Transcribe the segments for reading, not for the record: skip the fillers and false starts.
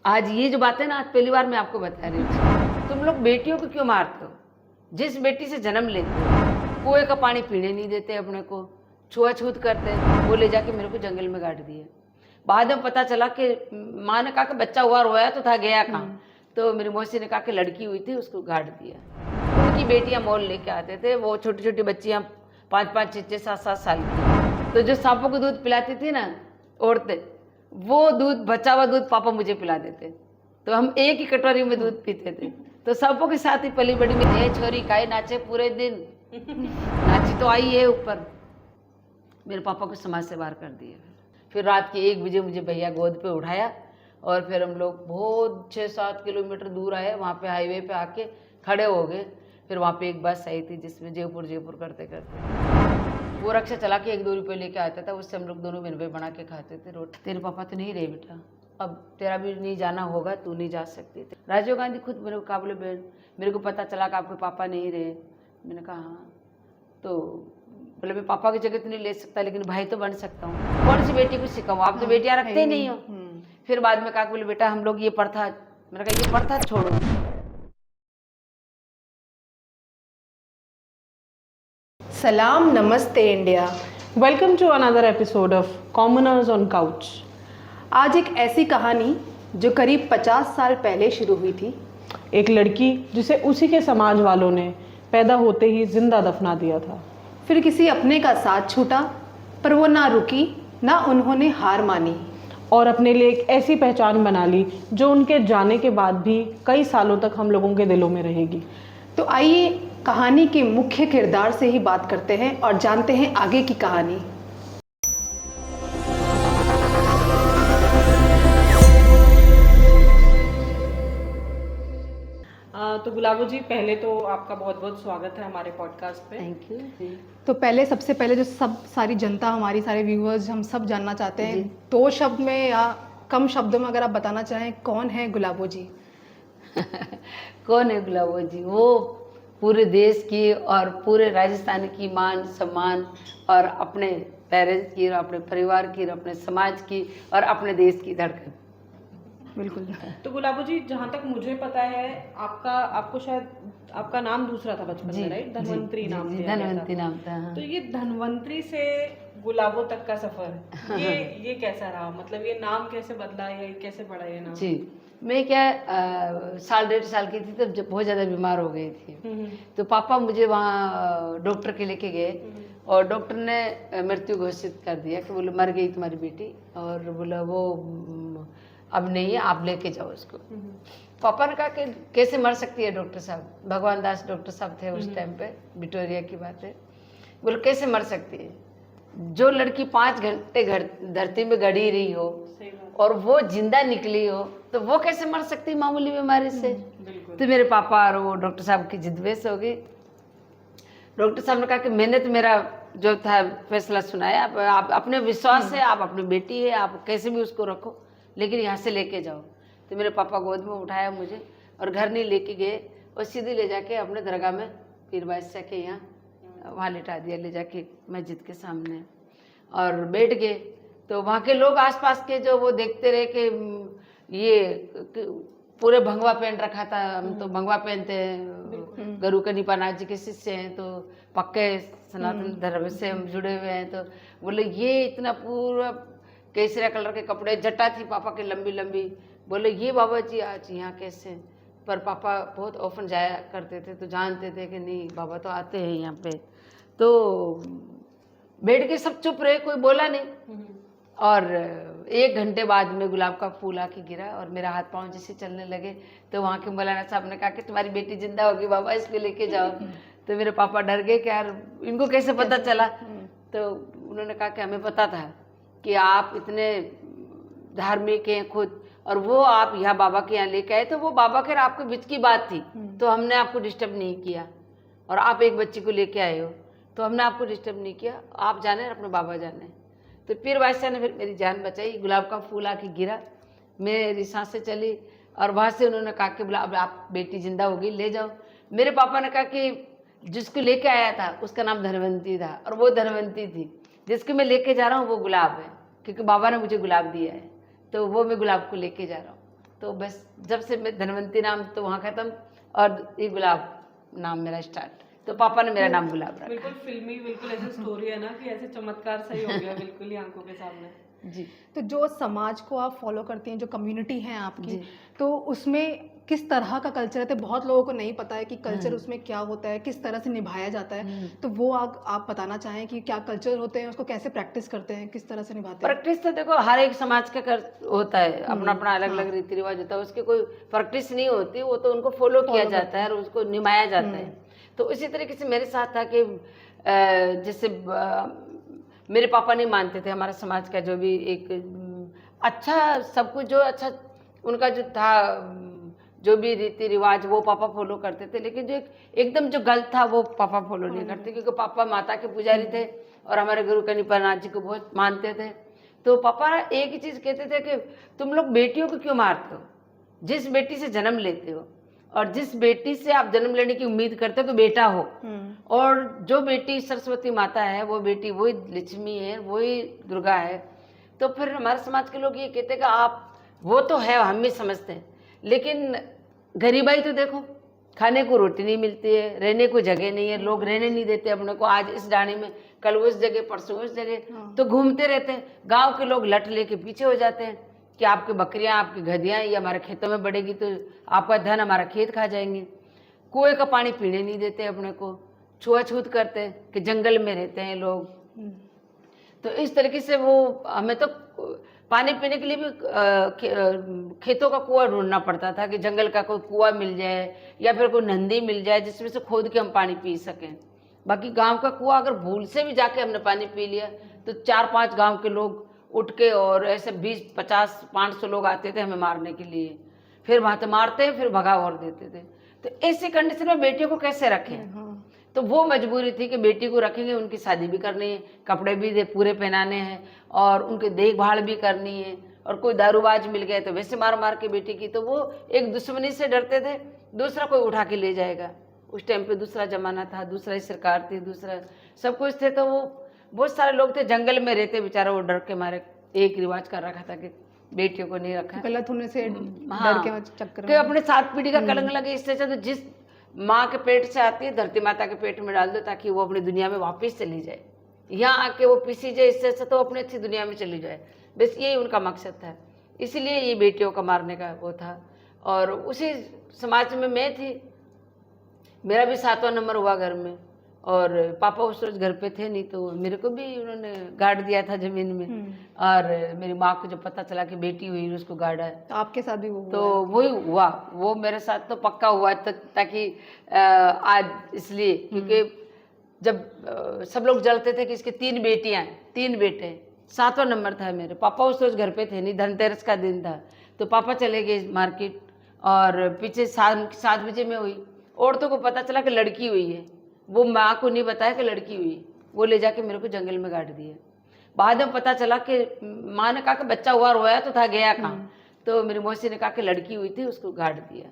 आज ये जो बात है ना, आज पहली बार मैं आपको बता रही हूँ। तुम लोग बेटियों को क्यों मारते हो? जिस बेटी से जन्म लेते हो, कुएं का पानी पीने नहीं देते, अपने को छुआछूत करते, वो ले जाके मेरे को जंगल में गाड़ दिया। बाद में पता चला कि माँ ने कहा कि बच्चा हुआ, रोया तो था, गया कहाँ? तो मेरी मौसी ने कहा कि लड़की हुई थी, उसको गाड़ दिया। उनकी बेटियां मोल लेके आते थे, वो छोटी छोटी बच्चियां 5-5, 6-6, 7-7 साल की। तो जो सांपों को दूध पिलाती थी ना औरतें, वो दूध, बचा हुआ दूध पापा मुझे पिला देते। तो हम एक ही कटोरी में दूध पीते थे। तो सांपों के साथ ही पली बड़ी में, ये छोरी काई नाचे पूरे दिन, नाची तो आई है ऊपर। मेरे पापा को समाज से बाहर कर दिया। फिर रात के 1 बजे मुझे भैया गोद पे उठाया और फिर हम लोग बहुत 6-7 किलोमीटर दूर आए। वहाँ पे हाईवे पे आके खड़े हो गए। फिर वहाँ पे एक बस आई थी जिसमें जयपुर करते करते वो रक्षा चला के 1-2 रुपये लेके आता था। उससे हम लोग दोनों बहन भाई बना के खाते थे रोटी। तेरे पापा तो नहीं रहे बेटा, अब तेरा भी नहीं जाना होगा, तू नहीं जा सकती। राजीव गांधी खुद मेरे मुकाबले बहन, मेरे को पता चला कि आपके पापा नहीं रहे। मैंने कहा हाँ, तो बोले मैं पापा की जगह तो नहीं ले सकता, लेकिन भाई तो बन सकता हूँ। कौन सी बेटी को सिखाऊँ, आप तो बेटियां रखते ही नहीं हो। फिर बाद में कहा बोले बेटा हम लोग ये प्रथा, मैंने कहा ये प्रथा छोड़ो। सलाम, नमस्ते India. Welcome to another episode of commoners on couch. आज एक ऐसी कहानी जो करीब 50 साल पहले शुरू हुई थी। एक लड़की जिसे उसी के समाज वालों ने पैदा होते ही जिंदा दफना दिया था। फिर किसी अपने का साथ छूटा, पर वो ना रुकी, ना उन्होंने हार मानी और अपने लिए एक ऐसी पहचान बना ली जो उनके जाने के बाद भी कई सालों तक हम लोगों के दिलों में रहेगी। तो आइए कहानी के मुख्य किरदार से ही बात करते हैं और जानते हैं आगे की कहानी। तो गुलाबो जी, पहले तो आपका बहुत बहुत स्वागत है हमारे पॉडकास्ट पे। Thank you. तो सबसे पहले जो सारी जनता, हमारी सारे व्यूअर्स, हम सब जानना चाहते हैं, जी। 2 शब्द में या कम शब्दों में अगर आप बताना चाहें, कौन है गुलाबो जी? कौन है गुलाबो जी? वो पूरे देश की और पूरे राजस्थान की मान सम्मान और अपने पेरेंट्स की और अपने परिवार की और अपने समाज की और अपने देश की धड़कन। बिल्कुल। तो गुलाबो जी, जहाँ तक मुझे पता है आपको शायद आपका नाम दूसरा था बचपन में, राइट? धनवंतरी नाम दिया गया था। धनवंतरी नाम था, हाँ। तो ये धनवंतरी से गुलाबो तक का सफर, ये कैसा रहा? मतलब ये नाम कैसे बदला, या कैसे पड़ा ये नाम? जी, मैं क्या 1.5 साल की थी तब जब बहुत ज़्यादा बीमार हो गई थी। तो पापा मुझे वहाँ डॉक्टर के लेके गए और डॉक्टर ने मृत्यु घोषित कर दिया कि बोले मर गई तुम्हारी बेटी, और बोला वो अब नहीं है, आप लेके जाओ उसको। पापा ने कहा कि कैसे मर सकती है डॉक्टर साहब? भगवान दास डॉक्टर साहब थे उस टाइम पे, विक्टोरिया की बात है। बोले कैसे मर सकती है? जो लड़की 5 घंटे धरती में गड़ी रही हो और वो जिंदा निकली हो, तो वो कैसे मर सकती मामूली बीमारी से? तो मेरे पापा और वो डॉक्टर साहब की जिद्दबहस हो गई। डॉक्टर साहब ने कहा कि मैंने तो मेरा जो था फैसला सुनाया, आप अपने विश्वास है, आप अपनी बेटी है, आप कैसे भी उसको रखो, लेकिन यहाँ से लेके जाओ। तो मेरे पापा गोद में उठाया मुझे और घर नहीं लेके गए और सीधे ले जाके अपने दरगाह में पीर बादशाह के यहाँ वहाँ लिटा दिया, ले जाके मस्जिद के सामने, और बैठ गए। तो वहाँ के लोग आसपास के जो वो देखते रहे कि ये पूरे भंगवा पहन रखा था। हम तो भंगवा पहनते हैं, गुरु कनिपा नाथ जी के शिष्य हैं, तो पक्के सनातन धर्म से हम जुड़े हुए हैं। तो बोले ये इतना पूरा केसरिया कलर के कपड़े, जटा थी पापा की लंबी लंबी। बोले ये बाबा जी आज यहाँ कैसे? पर पापा बहुत ऑफन जाया करते थे, तो जानते थे कि नहीं बाबा तो आते हैं यहाँ पे। तो बैठ के सब चुप रहे, कोई बोला नहीं। और 1 घंटे बाद में गुलाब का फूल आके गिरा और मेरा हाथ पांव जैसे चलने लगे। तो वहाँ के मौलाना साहब ने कहा कि तुम्हारी बेटी जिंदा होगी बाबा, इसको लेके जाओ। तो मेरे पापा डर गए कि यार इनको कैसे पता चला? तो उन्होंने कहा कि हमें पता था कि आप इतने धार्मिक हैं खुद, और वो आप यहाँ बाबा के यहाँ लेके आए, तो वो बाबा के और आपके बीच की बात थी, तो हमने आपको डिस्टर्ब नहीं किया। और आप एक बच्ची को लेके आए हो, तो हमने आपको डिस्टर्ब नहीं किया, आप जाने और अपने बाबा जाने। तो पीर बादशाह ने फिर मेरी जान बचाई। गुलाब का फूल आके गिरा, मेरी सांसें चली, और वहाँ से उन्होंने कहा कि बोला अब आप बेटी जिंदा हो गई, ले जाओ। मेरे पापा ने कहा कि जिसको लेके आया था उसका नाम धनवंती था, और वो धनवंती थी। जिसको मैं लेके जा रहा हूँ वो गुलाब है, क्योंकि बाबा ने मुझे गुलाब दिया है, तो वो मैं गुलाब को लेके जा रहा हूँ। तो बस जब से मैं धनवंती नाम तो वहाँ खत्म और ये गुलाब नाम मेरा स्टार्ट, तो पापा ने मेरा नाम गुलाब रखा। बिल्कुल फिल्मी, बिल्कुल ऐसी स्टोरी है ना कि ऐसे चमत्कार सही हो गया बिल्कुल ही आंखों के सामने। जी। तो जो समाज को आप फॉलो करती हैं, जो कम्युनिटी है आपकी, जी। तो उसमें किस तरह का कल्चर है? तो बहुत लोगों को नहीं पता है कि कल्चर उसमें क्या होता है, किस तरह से निभाया जाता है, तो वो आप बताना चाहें कि क्या कल्चर होते हैं, उसको कैसे प्रैक्टिस करते हैं, किस तरह से निभाते हैं? प्रैक्टिस तो देखो हर एक समाज का होता है, अपना अपना अलग अलग रीति रिवाज होता है, उसकी कोई प्रैक्टिस नहीं होती, वो तो उनको फॉलो किया जाता है और उसको निभाया जाता है। तो इसी तरीके से मेरे साथ था कि जैसे मेरे पापा नहीं मानते थे हमारा समाज का जो भी एक अच्छा सब कुछ जो अच्छा उनका जो था जो भी रीति रिवाज वो पापा फॉलो करते थे, लेकिन जो एकदम जो गलत था वो पापा फॉलो नहीं करते, क्योंकि पापा माता के पुजारी थे और हमारे गुरु कनिपनाथ जी को बहुत मानते थे। तो पापा एक ही चीज़ कहते थे कि तुम लोग बेटियों को क्यों मारते हो, जिस बेटी से जन्म लेते हो और जिस बेटी से आप जन्म लेने की उम्मीद करते हो तो बेटा हो, और जो बेटी सरस्वती माता है वो बेटी वही लक्ष्मी है, वही दुर्गा है। तो फिर हमारे समाज के लोग ये कहते हैं कि आप वो तो है हम भी समझते हैं, लेकिन गरीबाई तो देखो, खाने को रोटी नहीं मिलती है, रहने को जगह नहीं है, लोग रहने नहीं देते अपने को, आज इस डाणी में कल उस जगह परसों उस जगह, तो घूमते रहते हैं। गांव के लोग लट लेके पीछे हो जाते हैं कि आपकी बकरियां आपकी गधियां ये हमारे खेतों में बढ़ेगी तो आपका धन हमारा खेत खा जाएंगे। कुएं का पानी पीने नहीं देते अपने को, छुआछूत करते हैं कि जंगल में रहते हैं लोग। तो इस तरीके से वो हमें तो पानी पीने के लिए भी खेतों का कुआं ढूंढना पड़ता था कि जंगल का कोई कुआं मिल जाए या फिर कोई नंदी मिल जाए जिसमें से खोद के हम पानी पी सकें। बाकी गांव का कुआं अगर भूल से भी जाके हमने पानी पी लिया तो 4-5 गांव के लोग उठ के और ऐसे 20-50-500 लोग आते थे हमें मारने के लिए, फिर वहाँ तो मारते फिर भगा और देते थे। तो ऐसी कंडीशन में बेटियों को कैसे रखें? तो वो मजबूरी थी कि बेटी को रखेंगे, उनकी शादी भी करनी है, कपड़े भी पूरे पहनाने हैं और उनकी देखभाल भी करनी है, और कोई दारूबाज मिल गए तो वैसे मार मार के बेटी की, तो वो एक दुश्मनी से डरते थे दूसरा कोई उठा के ले जाएगा। उस टाइम पे दूसरा जमाना था, दूसरा ही सरकार थी, दूसरा सब कुछ थे, तो वो बहुत सारे लोग थे जंगल में रहते बेचारा, वो डर के मारे एक रिवाज कर रखा था कि बेटियों को नहीं रखा, गलत होने से डर के चक्कर में अपने 7 पीढ़ी का कलंक लगे। इससे अच्छा तो जिस माँ के पेट से आती है धरती माता के पेट में डाल दो ताकि वो अपनी दुनिया में वापस चली जाए, यहाँ आके वो पीसी जाए, इससे अच्छा तो अपनी अच्छी दुनिया में चली जाए। बस यही उनका मकसद था, इसीलिए ये बेटियों का मारने का वो था। और उसी समाज में मैं थी, मेरा भी 7वां नंबर हुआ घर में, और पापा उस रोज घर पे थे नहीं, तो मेरे को भी उन्होंने गाड़ दिया था जमीन में। और मेरी माँ को जब पता चला कि बेटी हुई उसको गाड़ा है। तो आपके साथ भी वो तो वही हुआ, वो मेरे साथ तो पक्का हुआ ताकि आज इसलिए क्योंकि जब सब लोग जलते थे कि इसके 3 बेटियां 3 बेटे, 7वां नंबर था मेरे। पापा उस रोज घर पे थे नहीं, धनतेरस का दिन था, तो पापा चले गए मार्केट और पीछे 7 बजे में हुई। औरतों को पता चला कि लड़की हुई है, वो माँ को नहीं बताया कि लड़की हुई, वो ले जाके मेरे को जंगल में गाड़ दिया। बाद में पता चला कि माँ ने कहा कि बच्चा हुआ, रोया तो था, गया कहाँ? तो मेरी मौसी ने कहा कि लड़की हुई थी, उसको गाड़ दिया।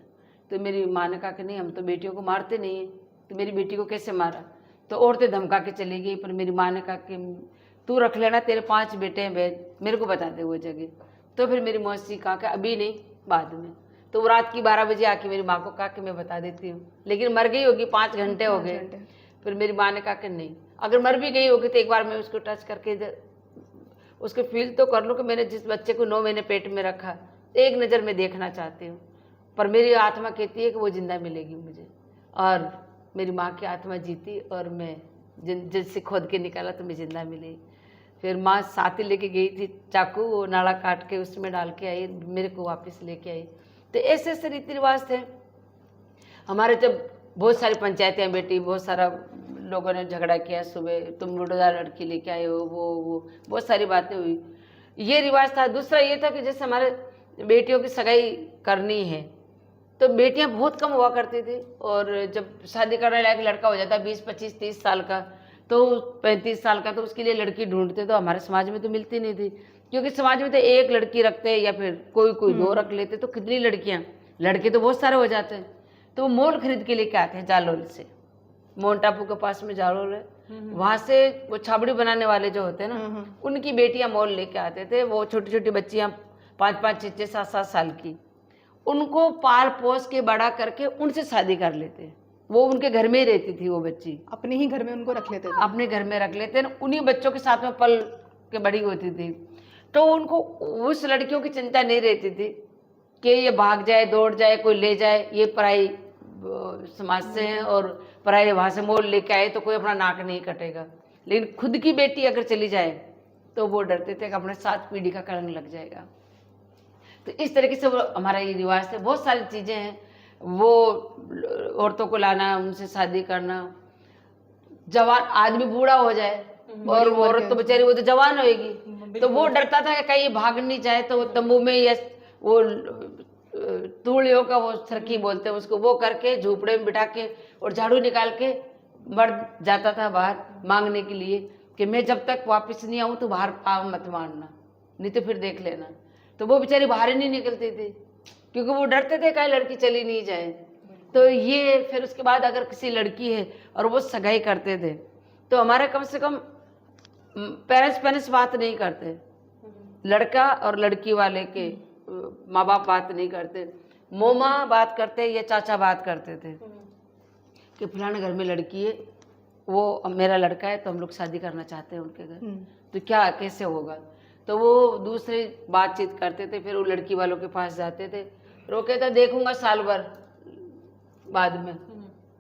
तो मेरी माँ ने कहा कि नहीं हम तो बेटियों को मारते नहीं हैं, तो मेरी बेटी को कैसे मारा? तो औरतें धमका के चली गई, पर मेरी माँ ने कहा कि तू रख लेना, तेरे 5 बेटे हैं बहन, मेरे को बता दे वो जगह। तो फिर मेरी मौसी कहा कि अभी नहीं, बाद में। तो वो रात की 12 बजे आके मेरी माँ को कहा कि मैं बता देती हूँ, लेकिन मर गई होगी, 5 घंटे हो गए। फिर मेरी माँ ने कहा कि नहीं, अगर मर भी गई होगी तो एक बार मैं उसको टच करके उसको फील तो कर लूँ कि मैंने जिस बच्चे को 9 महीने पेट में रखा, एक नज़र में देखना चाहती हूँ। पर मेरी आत्मा कहती है कि वो जिंदा मिलेगी मुझे, और मेरी माँ की आत्मा जीती और मैं जिससे खोद के निकाला तो मैं जिंदा मिली। फिर माँ साथी लेके गई थी, चाकू वो नाड़ा काट के उसमें डाल के आई, मेरे को वापस लेके आई। तो ऐसे ऐसे रीति रिवाज थे हमारे। जब बहुत सारी पंचायतें बेटी, बहुत सारा लोगों ने झगड़ा किया, सुबह तुम लुटेदार लड़की लेके आए हो, वो बहुत सारी बातें हुई, ये रिवाज था। दूसरा ये था कि जैसे हमारे बेटियों की सगाई करनी है तो बेटियां बहुत कम हुआ करती थी, और जब शादी करने लायक लड़का हो जाता 20, 25, 30 साल का, तो 35 साल का, तो उसके लिए लड़की ढूंढते। तो हमारे समाज में तो मिलती नहीं थी, क्योंकि समाज में तो एक लड़की रखते या फिर कोई 2 रख लेते, तो कितनी लड़कियां, लड़के तो बहुत सारे हो जाते हैं। तो वो मोल खरीद के लेके आते हैं जालोल से, मोहन टापू के पास में जालोल है, वहाँ से वो छाबड़ी बनाने वाले जो होते हैं ना, उनकी बेटियां मोल लेके आते थे। वो छोटी छोटी बच्चियां 5-5, 6-6, 7-7 साल की, उनको पाल पोस के बड़ा करके उनसे शादी कर लेते। वो उनके घर में ही रहती थी वो बच्ची, अपने ही घर में उनको रख लेते थे। अपने घर में रख लेते हैं, उन्हीं बच्चों के साथ में पल के बड़ी होती थी। तो उनको उस लड़कियों की चिंता नहीं रहती थी कि ये भाग जाए, दौड़ जाए, कोई ले जाए, ये पराई समाज से हैं और पराई वहाँ से मोल लेके आए तो कोई अपना नाक नहीं कटेगा। लेकिन खुद की बेटी अगर चली जाए तो वो डरते थे कि अपने 7 पीढ़ी का कलंक लग जाएगा। तो इस तरीके से वो हमारा ये रिवाज है। बहुत सारी चीज़ें हैं, वो औरतों को लाना, उनसे शादी करना, जवान आदमी बूढ़ा हो जाए और वो औरत तो बेचारी वो तो जवान होएगी, तो वो डरता था कि कहीं भाग नहीं जाए तो वो तंबू में या वो तूड़ियों का वो सरकी बोलते हैं उसको, वो करके झोपड़े में बिठा के और झाड़ू निकाल के मर्द जाता था बाहर मांगने के लिए कि मैं जब तक वापस नहीं आऊँ तो बाहर पाँव मत मारना, नहीं तो फिर देख लेना। तो वो बेचारी बाहर ही नहीं निकलती थी क्योंकि वो डरते थे कहीं लड़की चली नहीं जाए। तो ये फिर उसके बाद अगर किसी लड़की है और वो सगाई करते थे तो हमारे कम से कम पेरेंट्स बात नहीं करते, लड़का और लड़की वाले के माँ बाप बात नहीं करते, मोमा बात करते या चाचा बात करते थे कि फलाने घर में लड़की है, वो मेरा लड़का है तो हम लोग शादी करना चाहते हैं उनके घर, तो क्या कैसे होगा। तो वो दूसरे बातचीत करते थे, फिर वो लड़की वालों के पास जाते थे, फिर वो कहता देखूंगा साल भर बाद में,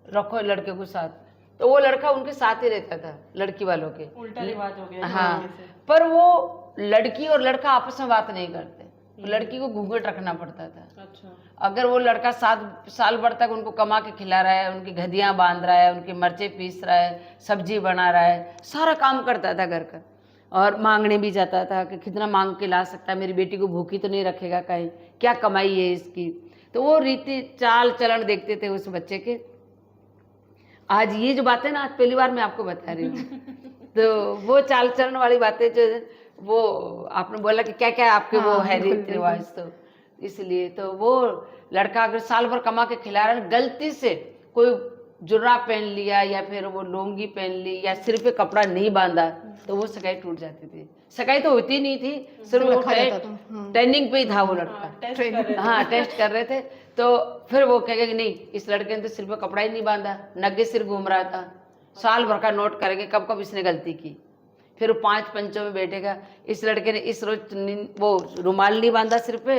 रखो लड़के को साथ। तो वो लड़का उनके साथ ही रहता था लड़की वालों के। उल्टा रिवाज हो गया। हाँ, पर वो लड़की और लड़का आपस में बात नहीं करते, लड़की को घूंघट रखना पड़ता था। अच्छा। अगर वो लड़का 7 साल भर तक उनको कमा के खिला रहा है, उनकी गधियाँ बांध रहा है, उनकी मिर्चें पीस रहा है, सब्जी बना रहा है, सारा काम करता था घर का, और मांगने भी जाता था कि कितना मांग के ला सकता है, मेरी बेटी को भूखी तो नहीं रखेगा कहीं, क्या कमाई है इसकी। तो वो रीति चाल चलन देखते थे उस बच्चे के। आज ये जो बातें ना, आज पहली बार मैं आपको बता रही हूँ तो वो चाल चलन वाली बातें जो वो आपने बोला कि क्या क्या आपके वो है रीति रिवाज, तो इसलिए तो वो लड़का अगर साल भर कमा के खिला रहा है, गलती से कोई जुर्राब पहन लिया या फिर वो लुंगी पहन ली या सिर पे कपड़ा नहीं बांधा तो वो सगाई टूट जाती थी। सगाई तो होती नहीं थी, सिर्फ वो ट्रेनिंग पे ही था वो लड़का। हाँ, टेस्ट कर रहे थे। तो फिर वो कहेगा कि नहीं, इस लड़के ने तो सिर पे कपड़ा ही नहीं बांधा, नंगे सिर घूम रहा था, साल भर का नोट करेंगे कब कब इसने गलती की। फिर 5 पंचों में बैठेगा, इस लड़के ने इस रोज वो रुमाल नहीं बांधा सिर पे,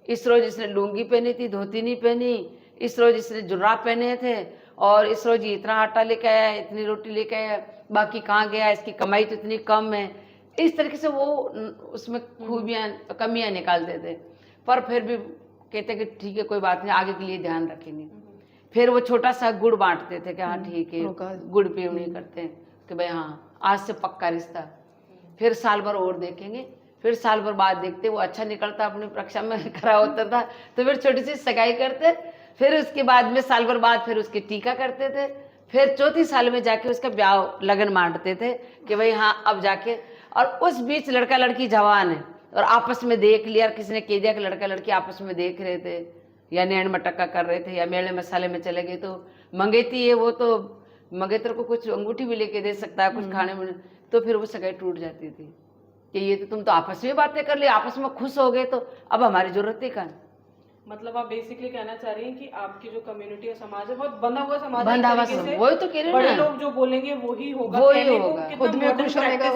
इस रोज इसने लुंगी पहनी थी, धोती नहीं पहनी, इस रोज इसने जुर्राब पहने थे, और इस रोज इतना आटा लेके आया, इतनी रोटी लेके आया, बाकी कहाँ गया, इसकी कमाई तो इतनी कम है। इस तरीके से वो उसमें खूबियाँ कमियाँ निकालते थे, पर फिर भी कहते कि ठीक है कोई बात नहीं, आगे के लिए ध्यान रखेंगे। फिर वो छोटा सा गुड़ बांटते थे कि हाँ ठीक है, गुड़ पेवनी करते हैं कि भाई हाँ आज से पक्का रिश्ता। फिर साल भर और देखेंगे, फिर साल भर बाद देखते वो अच्छा निकलता, अपनी परीक्षा में खरा उतरता तो फिर छोटी सी सगाई करते। फिर उसके बाद में साल भर बाद फिर उसकी टीका करते थे। फिर 4थी साल में जाके उसका ब्याह लगन मांटते थे कि भाई हाँ अब जाके। और उस बीच लड़का लड़की जवान है और आपस में देख लिया, किसी ने कह दिया कि लड़का लड़की आपस में देख रहे थे या नैन मटक्का कर रहे थे या मेले मसाले में चले गए, तो मंगेती है वो तो मंगेतर को कुछ अंगूठी भी लेके दे सकता है, कुछ खाने में, तो फिर वो सगाई टूट जाती थी कि ये तो तुम तो आपस में बातें कर ली, आपस में खुश हो गए, तो अब हमारी जरूरत ही कहाँ। मतलब आप बेसिकली कहना चाह रही हैं कि आपकी जो कम्युनिटी और समाज है बहुत बंधा हुआ समाज है, बंधा हुआ समाज, वही तो कह रही बड़े लोग जो बोलेंगे वही होगा, वही होगा, खुद में खुश रहेगा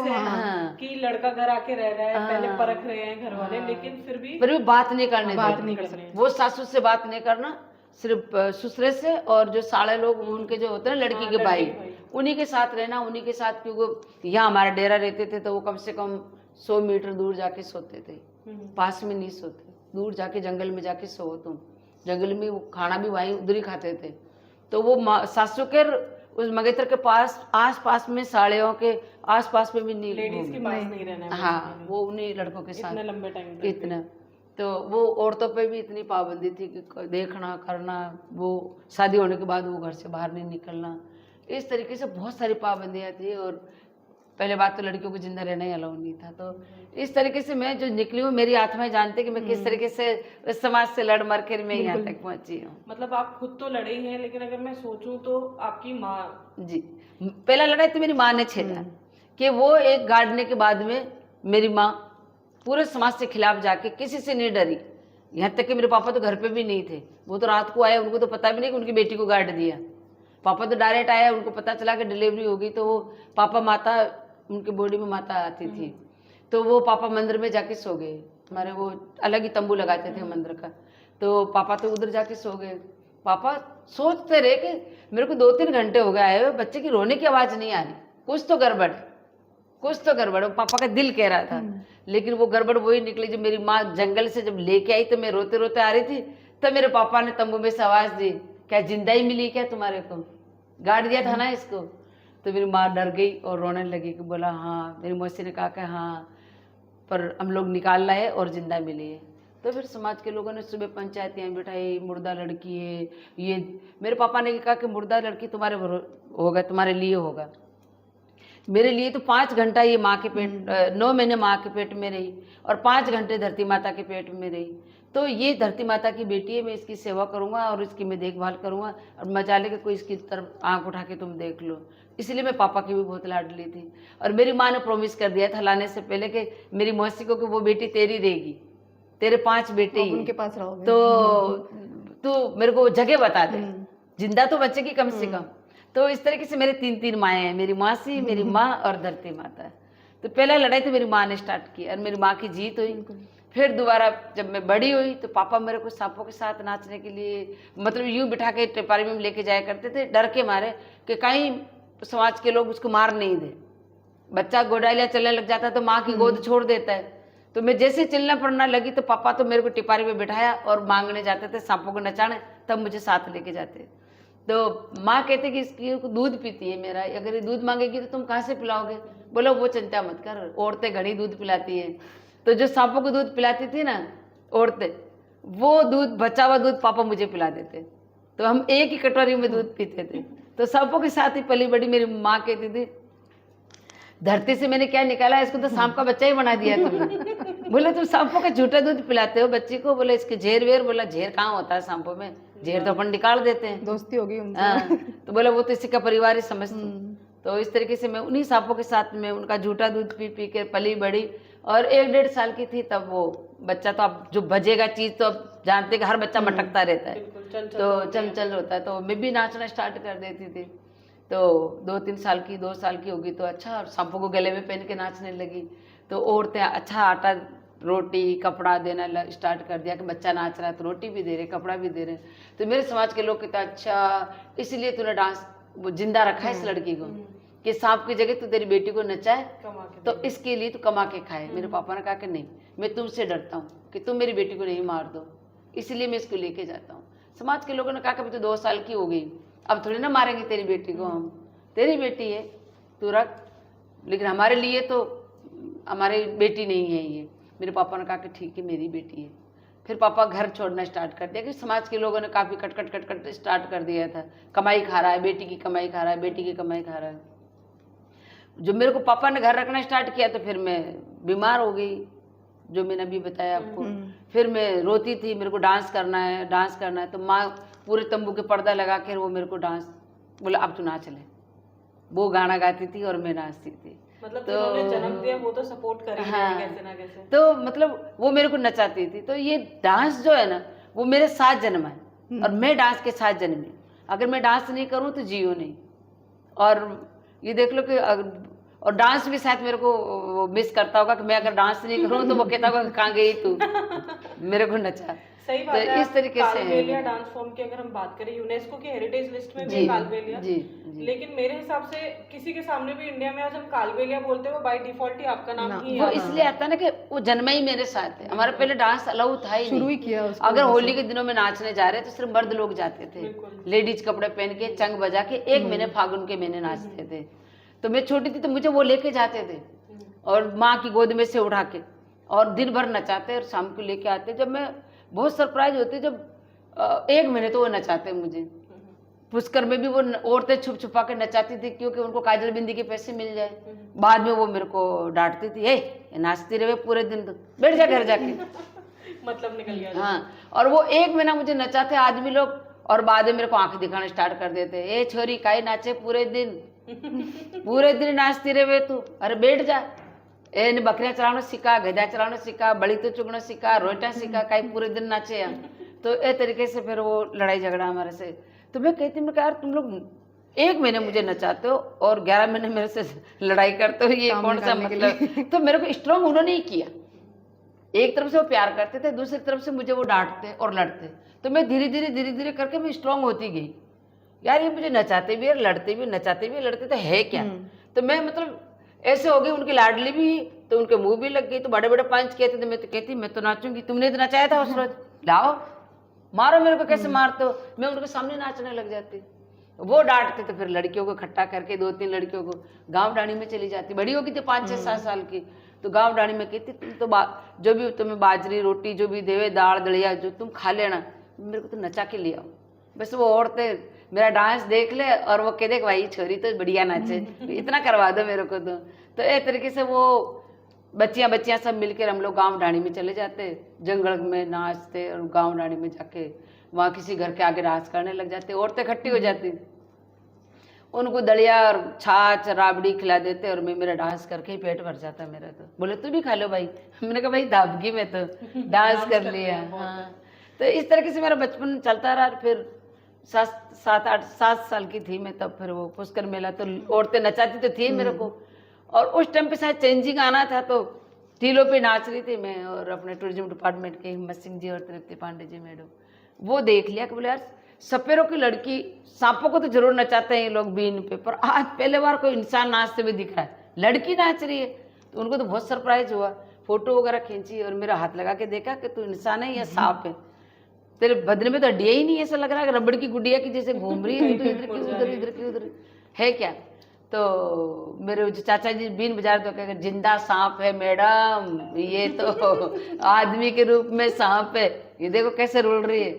कि लड़का घर आके रह रहा है, पहले परख रहे हैं घर वाले, लेकिन फिर भी बात नहीं कर सकते, वो सासू से बात नहीं करना, सिर्फ ससुरे से, और जो साले लोग उनके जो होते हैं लड़की के भाई, उन्हीं के साथ रहना, उन्हीं के साथ। क्योंकि यहाँ हमारा डेरा रहते थे तो वो कम से कम 100 मीटर दूर जाके सोते थे, पास में नहीं सोते, दूर जाके जंगल में जाके सो। तुम जंगल में वो खाना भी वहीं उधर ही खाते थे। तो वो सासू के उस मंगेतर के पास आस पास में साड़ियों के आस पास में भी नहीं, लेडीज के पास नहीं रहना। हाँ, वो उन्हीं लड़कों के साथ इतने लंबे टाइम इतना। तो वो औरतों पे भी इतनी पाबंदी थी कि देखना करना, वो शादी होने के बाद वो घर से बाहर नहीं निकलना, इस तरीके से बहुत सारी पाबंदियाँ थी। और पहले बात तो लड़कियों को जिंदा रहना ही अलाउ नहीं था। तो इस तरीके से मैं जो निकली हूँ, मेरी आत्मा जानते कि मैं किस तरीके से समाज से लड़ मर कर मैं यहाँ तक पहुंची हूँ। मतलब आप खुद तो लड़े ही हैं, लेकिन अगर मैं सोचूं तो आपकी माँ जी, पहला लड़ाई तो मेरी माँ ने छेड़ा कि वो एक गाड़ने के बाद में मेरी माँ पूरे समाज से खिलाफ जाके किसी से नहीं डरी यहाँ तक कि मेरे पापा तो घर पे भी नहीं थे, वो तो रात को आए, उनको तो पता भी नहीं कि उनकी बेटी को गाड़ दिया। पापा तो डायरेक्ट आया, उनको पता चला कि डिलीवरी हो गई, तो वो पापा माता, उनके बॉडी में माता आती थी, तो वो पापा मंदिर में जाके सो गए। हमारे वो अलग ही तंबू लगाते थे मंदिर का, तो पापा तो उधर जाके सो गए। पापा सोचते रहे कि मेरे को 2-3 घंटे हो गए आए हुए, बच्चे की रोने की आवाज़ नहीं आ रही, कुछ तो गड़बड़ है, कुछ तो गड़बड़ है। पापा का दिल कह रहा था, लेकिन वो गड़बड़ वही निकली जब मेरी माँ जंगल से जब लेके आई, तो मैं रोते रोते आ रही थी, तो मेरे पापा ने तंबू में से आवाज़ दी, क्या जिंदा ही मिली क्या तुम्हारे को, गाड़ दिया था ना इसको। तो मेरी माँ डर गई और रोने लगी कि बोला हाँ। मेरी मौसी ने कहा कि हाँ, पर हम लोग निकाल लाए और जिंदा मिली है। तो फिर समाज के लोगों ने सुबह पंचायतियाँ बिठाई, मुर्दा लड़की है ये। मेरे पापा ने कहा कि मुर्दा लड़की तुम्हारे होगा, तुम्हारे लिए होगा। मेरे लिए तो 5 घंटा ये माँ के पेट 9 महीने माँ के पेट में रही और 5 घंटे धरती माता के पेट में रही। तो ये धरती माता की बेटी है, मैं इसकी सेवा करूँगा और इसकी मैं देखभाल करूँगा, और मजाले के कोई इसकी तरफ आँख उठा के तुम देख लो। इसलिए मैं पापा की भी बहुत लाडली थी। और मेरी माँ ने प्रॉमिस कर दिया था लाने से पहले कि मेरी मौसी को कि वो बेटी तेरी रहेगी, तेरे 5 बेटे ही उनके पास रहोगे, तो तू मेरे को जगह बता दे, जिंदा तो बच्चे की कम से कम। तो इस तरीके से मेरे 3 माएँ हैं, मेरी मौसी, मेरी माँ और धरती माता। तो पहला लड़ाई तो मेरी माँ ने स्टार्ट की और मेरी माँ की जीत हुई। फिर दोबारा जब मैं बड़ी हुई तो पापा मेरे को सांपों के साथ नाचने के लिए, मतलब यूं बिठा के टेपारी में लेके जाया करते थे, डर के मारे कि कहीं समाज के लोग उसको मार नहीं दे। बच्चा गोडालिया चलने लग जाता है तो माँ की गोद छोड़ देता है। तो मैं जैसे चलना पड़ना लगी तो पापा तो मेरे को टिपारी में बिठाया और मांगने जाते थे सांपों को नचाने, तब मुझे साथ लेके जाते। तो माँ कहते कि इसकी दूध पीती है मेरा, अगर ये दूध मांगेगी तो तुम कहाँ से पिलाओगे। बोलो वो चिंता मत कर, औरतें घड़ी दूध पिलाती है। तो जो सांपों को दूध पिलाती थी ना औरतें, वो दूध, बचा हुआ दूध पापा मुझे पिला देते। तो हम एक ही कटोरी में दूध पीते थे। तो सांपों के साथ ही पली बड़ी मेरी माँ कहती थी, धरती से मैंने क्या निकाला, इसको तो सांप का बच्चा ही बना दिया तुमने। बोले तुम सांपों का झूठा दूध पिलाते हो बच्ची को। बोले इसके झेर वेर। बोला झेर कहाँ होता है सांपों में, झेर तो अपन निकाल देते हैं। दोस्ती होगी उनसे। हाँ, तो बोला वो तो इसी का परिवार ही समझती। तो इस तरीके से मैं उन्हीं सांपों के साथ में उनका झूठा दूध पी पी के पली बड़ी। और 1-1.5 साल की थी तब वो बच्चा, तो अब जो बजेगा चीज तो अब जानते कि हर बच्चा मटकता रहता है, तो चंचल होता है। तो मैं भी नाचना स्टार्ट कर देती थी। तो 2-3 साल की, 2 साल की होगी तो अच्छा, और सांपों को गले में पहन के नाचने लगी। तो औरतें अच्छा आटा, रोटी, कपड़ा देना स्टार्ट कर दिया कि बच्चा नाच रहा है तो रोटी भी दे रहे, कपड़ा भी दे रहे। तो मेरे समाज के लोग कहते अच्छा इसलिए तूने डांस वो जिंदा रखा है इस लड़की को, कि सांप की जगह तू तेरी बेटी को नचाए तो इसके लिए तू कमा के खाए। मेरे पापा ने कहा कि नहीं, मैं तुमसे डरता हूँ कि तुम मेरी बेटी को नहीं मार दो, इसलिए मैं इसको लेके जाता हूँ। समाज के लोगों ने कहा कि तो 2 साल की हो गई, अब थोड़ी ना मारेंगे तेरी बेटी को हम, तेरी बेटी है तू रख, लेकिन हमारे लिए तो हमारी बेटी नहीं है ये। मेरे पापा ने कहा कि ठीक है मेरी बेटी है। फिर पापा घर छोड़ना स्टार्ट कर दिया कि समाज के लोगों ने काफ़ी कट स्टार्ट कर दिया था, कमाई खा रहा है, बेटी की कमाई खा रहा है, बेटी की कमाई खा रहा है। जो मेरे को पापा ने घर रखना स्टार्ट किया तो फिर मैं बीमार हो गई, जो मैंने अभी बताया आपको। फिर मैं रोती थी, मेरे को डांस करना है, डांस करना है। तो माँ पूरे तंबू के पर्दा लगा कर वो मेरे को डांस, बोला अब तू नाच ले। वो गाना गाती थी और मैं नाचती थी। मतलब तो जिन्होंने जन्म दिया वो तो सपोर्ट कर ही रहे कैसे ना कैसे। तो मतलब वो मेरे को नचाती थी। तो ये डांस जो है ना वो मेरे साथ जन्मा है और मैं डांस के साथ जन्मी। अगर मैं डांस नहीं करूँ तो जियो नहीं। और ये देख लो कि और डांस भी शायद मेरे को मिस करता होगा कि मैं अगर डांस नहीं करूँ तो वो कहता होगा कहाँ गई तू, मेरे को नचा। सही बात है। इस तरीके से कालबेलिया डांस फॉर्म की अगर हम बात करें, यूनेस्को की हेरिटेज लिस्ट में भी है कालबेलिया। लेकिन मेरे हिसाब से किसी के सामने भी इंडिया में आज हम कालबेलिया बोलते हैं वो बाय डिफॉल्ट ही आपका नाम ही है। वो इसलिए आता है ना कि वो जन्मा ही मेरे साथ है। हमारा पहले डांस अलाउ था ही शुरू ही किया उसको। अगर होली के दिनों में नाचने जा रहे तो सिर्फ मर्द लोग जाते थे, लेडीज कपड़े पहन के चंग बजा के 1 महीने फागुन के महीने नाचते थे। तो मैं छोटी थी तो मुझे वो लेके जाते थे और माँ की गोद में से उठा के और दिन भर नचाते और शाम को लेके आते। जब मैं बहुत सरप्राइज होती जब 1 महीने तो वो नचाते मुझे। पुष्कर में भी वो औरतें छुप छुपा के नचाती थी क्योंकि उनको काजल बिंदी के पैसे मिल जाए। बाद में वो मेरे को डांटती थी, ए नाचती रहे पूरे दिन, तो बैठ जा घर जाके। मतलब निकल गया। हाँ, और वो 1 महीना मुझे नचाते आदमी लोग और बाद में मेरे को आंखें दिखाना स्टार्ट कर देते, ए छोरी काई नाचे पूरे दिन, पूरे दिन नाचती रहे तू, अरे बैठ जा। એને बकरियां चलाना सीखा, गधा चलाना सीखा, बड़ी तो चुगना सीखा, रोटा सीखा, कहीं पूरे दिन नाचे हम। तो ये तरीके से फिर वो लड़ाई झगड़ा हमारे से। तो मैं कहती हूँ यार तुम लोग 1 महीने मुझे नचाते हो और 11 महीने मेरे से लड़ाई करते हो, ये कौन सा मतलब। तो मेरे को स्ट्रॉन्ग उन्होंने ही किया। एक तरफ से वो प्यार करते थे, दूसरी तरफ से मुझे वो डांटते और लड़ते। तो मैं धीरे धीरे करके मैं स्ट्रांग होती गई। यार ये मुझे नचाते भी और लड़ते भी, नचाते भी लड़ते तो है क्या। तो मैं मतलब ऐसे हो गई, उनकी लाडली भी तो उनके मुंह भी लग गई। तो बड़े बड़े पंच कहते थे, मैं तो कहती मैं तो नाचूंगी, तुमने तो नचाया था उस रोज, लाओ मारो मेरे को, कैसे मारते हो। मैं उनके सामने नाचने लग जाती। वो डांटते तो फिर लड़कियों को इकट्ठा करके 2-3 लड़कियों को गांव डाणी में चली जाती। बड़ी हो गई थी 5-6-7 साल की। तो गांव डाणी में कहती तुम तो जो भी तुम्हें बाजरी रोटी जो भी देवे, दाल दलिया जो तुम खा लेना, मेरे को तो नचा के ले आओ। बस वो औरतें मेरा डांस देख ले और वो कह दे भाई छोरी तो बढ़िया नाचे, इतना करवा दो मेरे को। तो एक तरीके से वो बच्चियां सब मिलकर हम लोग गांव डाणी में चले जाते, जंगल में नाचते और गांव डाणी में जाके वहाँ किसी घर के आगे डांस करने लग जाते। औरतें इकट्ठी हो जाती, उनको दलिया और छाछ राबड़ी खिला देते और मैं मेरा डांस करके ही पेट भर जाता मेरा। तो बोले तू भी खा लो भाई। मैंने कहा भाई दाबगी में तो डांस कर लिया। हाँ, तो इस तरीके से मेरा बचपन चलता रहा। फिर 7 साल की थी मैं तब फिर वो पुष्कर मेला, तो औरतें नचाती तो थी मेरे को। और उस टाइम पे शायद चेंजिंग आना था, तो टीलों पे नाच रही थी मैं और अपने टूरिज्म डिपार्टमेंट के हिम्मत सिंह जी और तृप्ति पांडे जी मैडम, वो देख लिया कि बोले यार सपेरों की लड़की, सांपों को तो जरूर नचाते हैं ये लोग बीन पे, पर आज पहले बार कोई इंसान नाचते हुए दिख रहा है, लड़की नाच रही है। तो उनको तो बहुत सरप्राइज हुआ, फोटो वगैरह खींची और मेरा हाथ लगा के देखा कि तू इंसान है या सांप है, तेरे बदन में तो हड्डियां ही नहीं, ऐसा लग रहा है रबड़ की गुड़िया की जैसे घूम रही है, तो इधर की उधर, इधर की उधर है क्या। तो मेरे जो चाचा जी बीन बजा रहे तो कह जिंदा सांप है मैडम, ये तो आदमी के रूप में सांप है, ये देखो कैसे रुल रही है।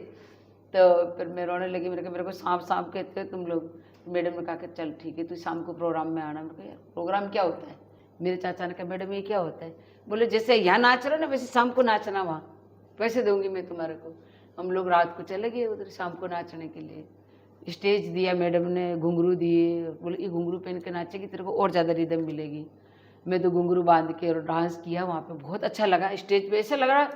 तो फिर मैं रोने लगी, मेरे को सांप कहते हो तुम लोग। मैडम ने कहा कि चल ठीक है तू शाम को प्रोग्राम में आना। मेरे को यार प्रोग्राम क्या होता है। मेरे चाचा ने कहा मैडम ये क्या होता है। बोले जैसे यहाँ नाच रहे हो ना वैसे शाम को नाचना, वहाँ पैसे दूंगी मैं तुम्हारे को। हम लोग रात को चले गए उधर शाम को नाचने के लिए। स्टेज दिया मैडम ने, घुंघरू दिए, बोले ये घुंघरू पहन के नाचेगी तेरे को और ज़्यादा रिदम मिलेगी। मैं तो घुंघरू बांध के और डांस किया वहाँ पे, बहुत अच्छा लगा। स्टेज पे ऐसा लग रहा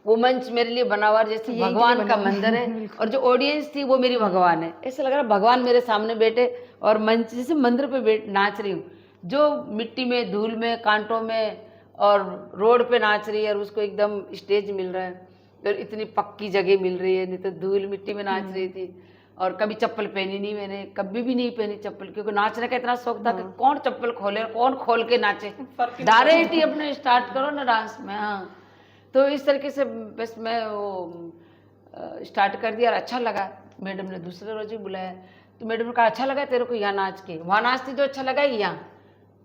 वो मंच मेरे लिए बना हुआ जैसे भगवान का मंदिर है, और जो ऑडियंस थी वो मेरी भगवान है। ऐसा लग रहा भगवान मेरे सामने बैठे और मंच जैसे मंदिर पे नाच रही हूँ। जो मिट्टी में, धूल में, कांटों में और रोड पे नाच रही है और उसको एकदम स्टेज मिल रहा है और इतनी पक्की जगह मिल रही है, नहीं तो धूल मिट्टी में नाच रही थी। और कभी चप्पल पहनी नहीं मैंने, कभी भी नहीं पहनी चप्पल, क्योंकि नाचने का इतना शौक था कि कौन चप्पल खोले, कौन खोल के नाचे, डायरेक्ट ही अपने स्टार्ट करो ना डांस में। हाँ, तो इस तरीके से बस मैं वो स्टार्ट कर दिया और अच्छा लगा। मैडम ने दूसरे रोज ही बुलाया, तो मैडम ने कहा अच्छा लगा तेरे को यहाँ नाच के, वहाँ नाचती तो अच्छा लगा यहाँ।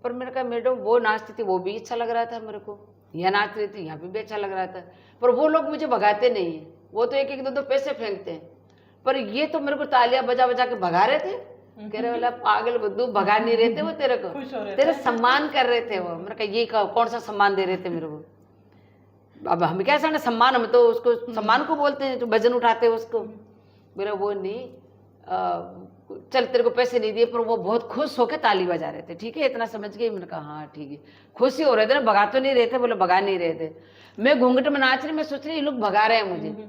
पर मैंने कहा मैडम वो नाचती थी वो भी अच्छा लग रहा था मेरे को, यहाँ नाच रही थी यहाँ भी अच्छा लग रहा था, पर वो लोग मुझे भगाते नहीं है, वो तो 1-1, 2-2 पैसे फेंकते हैं, पर ये तो मेरे को तालियां बजा बजा के भगा रहे थे। कह रहे वाला पागल बुद्धू, भगा नहीं रहे थे वो तेरे को, तेरे सम्मान कर रहे थे वो। मैंने कहा ये कौन सा सम्मान दे रहे थे मेरे को। अब हम क्या समझे सम्मान, हम तो उसको सम्मान को बोलते हैं जो वजन उठाते हैं उसको। मेरा वो नहीं, चल तेरे को पैसे नहीं दिए, पर वो बहुत खुश होकर ताली बजा रहे थे। ठीक है इतना समझ गई। मैंने कहा हाँ ठीक है, खुशी हो रहे थे ना, भगा तो नहीं रहे थे। बोले भगा नहीं रहे थे। मैं घूंघट में नाच रही, मैं सोच रही ये लोग भगा रहे हैं मुझे,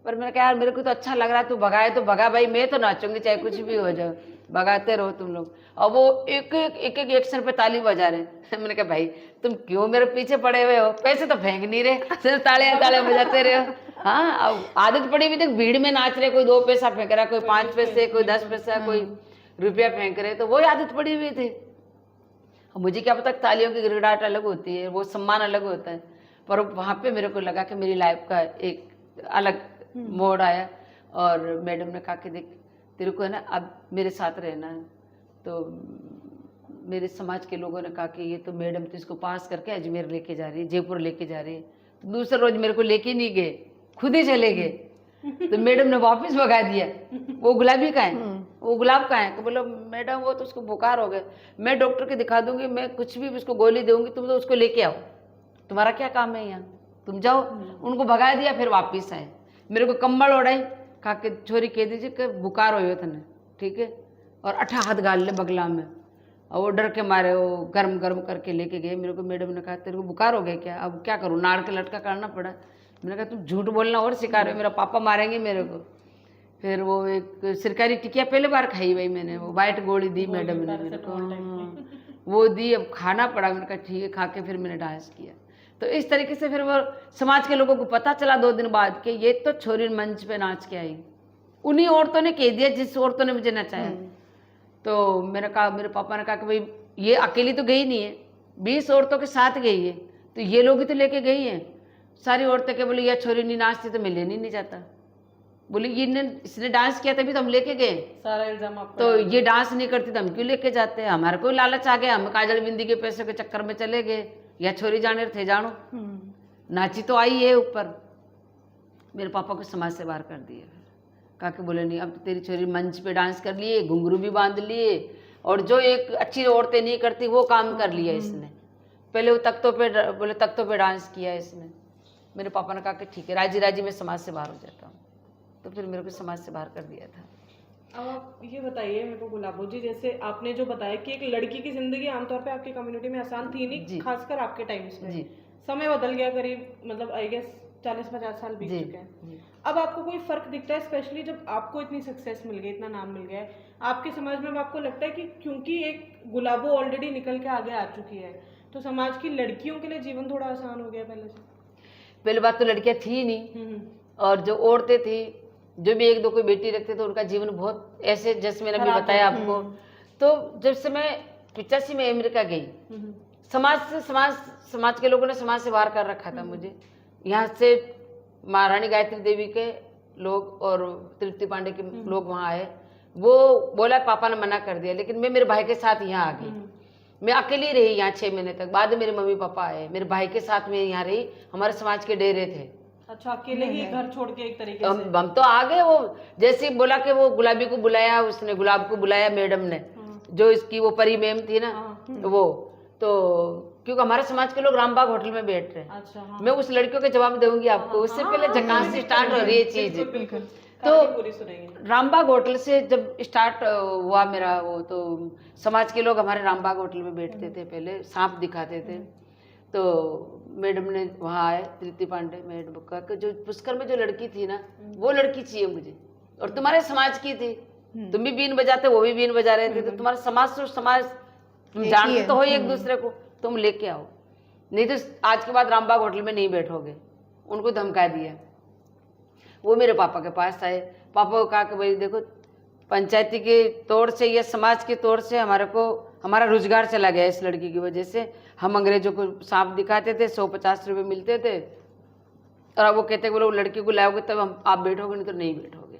पर मैंने कहा यार मेरे को तो अच्छा लग रहा है, तू भगाए तो भगा भाई, मैं तो नाचूंगी चाहे कुछ भी हो जाओ, भगाते रहो तुम लोग। और वो एक एक एक्शन पे ताली बजा रहे। मैंने कहा भाई तुम क्यों मेरे पीछे पड़े हुए हो, पैसे तो फेंक नहीं रहे, सिर्फ तालियां बजाते रहे हो। हाँ, अब आदत पड़ी हुई, देख भीड़ में नाच रहे, कोई 2 पैसा फेंक रहा, कोई 5 पैसे, कोई 10 पैसा, कोई रुपया फेंक रहे, तो वही आदत पड़ी हुई थी। मुझे क्या पता तालियों की गिड़गिड़ाहट अलग होती है, वो सम्मान अलग होता है। पर वहाँ पे मेरे को लगा कि मेरी लाइफ का एक अलग मोड़ आया। और मैडम ने कहा कि देख तेरे को है ना अब मेरे साथ रहना है। तो मेरे समाज के लोगों ने कहा कि ये तो मैडम तो इसको पास करके अजमेर लेके जा रही है, जयपुर लेके जा रही है। तो दूसरे रोज मेरे को लेके नहीं गए, खुद ही चले गए। तो मैडम ने वापस भगा दिया। वो गुलाबी का है, वो गुलाब का है। तो बोलो मैडम वो तो उसको बुखार हो गए, मैं डॉक्टर के दिखा दूंगी, मैं कुछ भी उसको गोली दूंगी, तुम तो उसको लेके आओ, तुम्हारा क्या काम है यहाँ, तुम जाओ। उनको भगा दिया, फिर वापिस आए। मेरे को कम्बल ओढ़ाई, कहा कि छोरी कह दीजिए कि बुखार हो थे, ठीक है, और 8 हाथ गाल ले बगला में। और वो डर के मारे वो गर्म गर्म करके लेके गए मेरे को। मैडम ने कहा तेरे को बुखार हो गया क्या? अब क्या करूँ, नाड़ के लटका करना पड़ा। मैंने कहा तुम झूठ बोलना और सिखा रहे हो, मेरा पापा मारेंगे मेरे को। फिर वो एक सरकारी टिकिया पहले बार खाई भाई मैंने, वो वाइट गोली दी मैडम ने मेरे को, वो दी। अब खाना पड़ा। मैंने कहा ठीक है, खा के फिर मैंने डांस किया। तो इस तरीके से फिर वो समाज के लोगों को पता चला 2 दिन बाद कि ये तो छोरी मंच पे नाच के आई। उन्हीं औरतों ने कह दिया जिस औरतों ने मुझे नचाया। तो मैंने कहा, मेरे पापा ने कहा कि भाई ये अकेली तो गई नहीं है, 20 औरतों के साथ गई है, तो ये लोग ही तो लेके गई हैं। सारी औरतें के बोले यह छोरी नहीं नाचती तो मैं लेने नहीं जाता। बोले इसने डांस किया तभी तो हम लेके गए, सारा इल्जाम आप तो ये डांस नहीं करती तो हम क्यों लेके जाते हैं? हमारे को लालच आ गया, हम काजल बिंदी के पैसे के चक्कर में चले गए। या छोरी जाने थे जानो, नाची तो आई है ऊपर। मेरे पापा को समाज से बाहर कर दिया। कहा कि बोले नहीं, अब तो तेरी छोरी मंच पे डांस कर लिए, घुंघरू भी बांध लिए, और जो एक अच्छी औरतें नहीं करती वो काम कर लिया इसने। पहले वो तख्तों पे डांस किया इसने। मेरे पापा ने कहा कि ठीक है, राजी राजी मैं समाज से बाहर हो जाता हूँ। तो फिर मेरे को समाज से बाहर कर दिया था। अब आप ये बताइए मेरे को गुलाबो जी, जैसे आपने जो बताया कि एक लड़की की जिंदगी आमतौर पे आपकी कम्युनिटी में आसान थी नहीं, खासकर आपके टाइम्स में। समय बदल गया, करीब मतलब आई गेस 40-50 साल बीत चुके हैं। अब आपको कोई फर्क दिखता है, स्पेशली जब आपको इतनी सक्सेस मिल गई, इतना नाम मिल गया है आपके समाज में? अब आपको लगता है कि क्योंकि एक गुलाबो ऑलरेडी निकल के आगे आ चुकी है, तो समाज की लड़कियों के लिए जीवन थोड़ा आसान हो गया पहले से? पहले बात तो लड़कियां थी नहीं, और जो औरतें थी, जो भी 1-2 कोई बेटी रखते तो उनका जीवन बहुत ऐसे, जैसे मैंने अभी बताया आपको। तो जब से मैं 85 में अमेरिका गई, समाज के लोगों ने समाज से बाहर कर रखा था मुझे। यहाँ से महारानी गायत्री देवी के लोग और तृप्ति पांडे के लोग वहाँ आए, वो बोला, पापा ने मना कर दिया, लेकिन मैं मेरे भाई के साथ यहाँ आ गई। मैं अकेली रही यहाँ 6 महीने तक। बाद में मेरे मम्मी पापा आए, मेरे भाई के साथ मैं यहाँ रही। हमारे समाज के डेरे थे। अच्छा, अकेले ही घर छोड़ के एक तरीके से? हम तो आ गए। वो जैसे बोला कि वो गुलाबी को बुलाया, उसने गुलाब को बुलाया मैडम ने, जो इसकी वो परी मैम थी ना, वो तो क्योंकि हमारे समाज के लोग रामबाग होटल में बैठ रहे हैं। अच्छा, मैं उस लड़कियों के जवाब दूंगी आपको, उससे पहले जकांस से स्टार्ट हो रही है चीज। तो रामबाग होटल से जब स्टार्ट हुआ मेरा वो, तो समाज के लोग हमारे रामबाग होटल में बैठते थे, पहले सांप दिखाते थे। तो मैडम ने वहाँ आए, तृप्ति पांडे मैडम का, जो पुष्कर में जो लड़की थी ना, वो लड़की चाहिए मुझे, और तुम्हारे समाज की थी, तुम भी बीन बजाते, वो भी बीन बजा रहे थे, तो तुम्हारा समाज तुम जानते तो हो एक दूसरे को, तुम लेके आओ, नहीं तो आज के बाद रामबाग होटल में नहीं बैठोगे। उनको धमका दिया। वो मेरे पापा के पास आए। पापा को कहा कि भाई देखो, पंचायती के तौर से या समाज के तौर से हमारा रोजगार चला गया इस लड़की की वजह से। हम अंग्रेजों को सांप दिखाते थे, 150 रुपये मिलते थे, और अब वो कहते बोले वो लड़की को लाओगे तब आप बैठोगे, नहीं तो नहीं बैठोगे।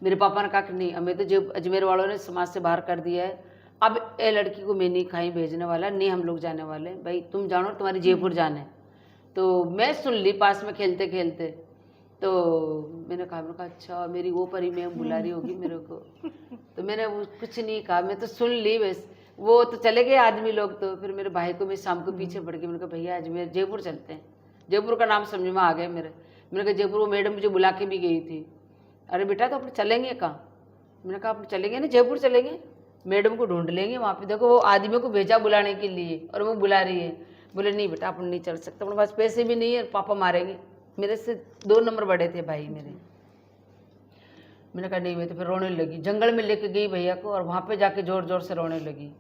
मेरे पापा ने कहा कि नहीं, हमें तो जो अजमेर वालों ने समाज से बाहर कर दिया है, अब ये लड़की को मैं नहीं कहीं भेजने वाला, नहीं हम लोग जाने वाले, भाई तुम जानो, तुम्हारी जयपुर जाने। तो मैं सुन ली पास में खेलते खेलते। तो मैंने कहा अच्छा, मेरी वो परी मैम बुला रही होगी मेरे को। तो मैंने वो कुछ नहीं कहा, मैं तो सुन ली बस। वो तो चले गए आदमी लोग। तो फिर मेरे भाई को मैं शाम को पीछे पड़ गई। मैंने कहा भैया अजमेर जयपुर चलते हैं। जयपुर का नाम समझ में आ गया मेरे। मैंने कहा जयपुर, वो मैडम मुझे बुला के भी गई थी। अरे बेटा तो अपने चलेंगे कहाँ? मैंने कहा अपने चलेंगे ना, जयपुर चलेंगे, मैडम को ढूंढ लेंगे वहाँ पे। देखो वो आदमियों को भेजा बुलाने के लिए, और वो बुला रही है। बोले नहीं बेटा अपन नहीं चल सकते, अपने पास पैसे भी नहीं है, पापा मारेंगे। मेरे से 2 नंबर बड़े थे भाई मेरे। मैंने कहा नहीं, मैं तो फिर रोने लगी। जंगल में लेके गई भैया को, और वहाँ पे जाके जोर जोर से रोने लगी।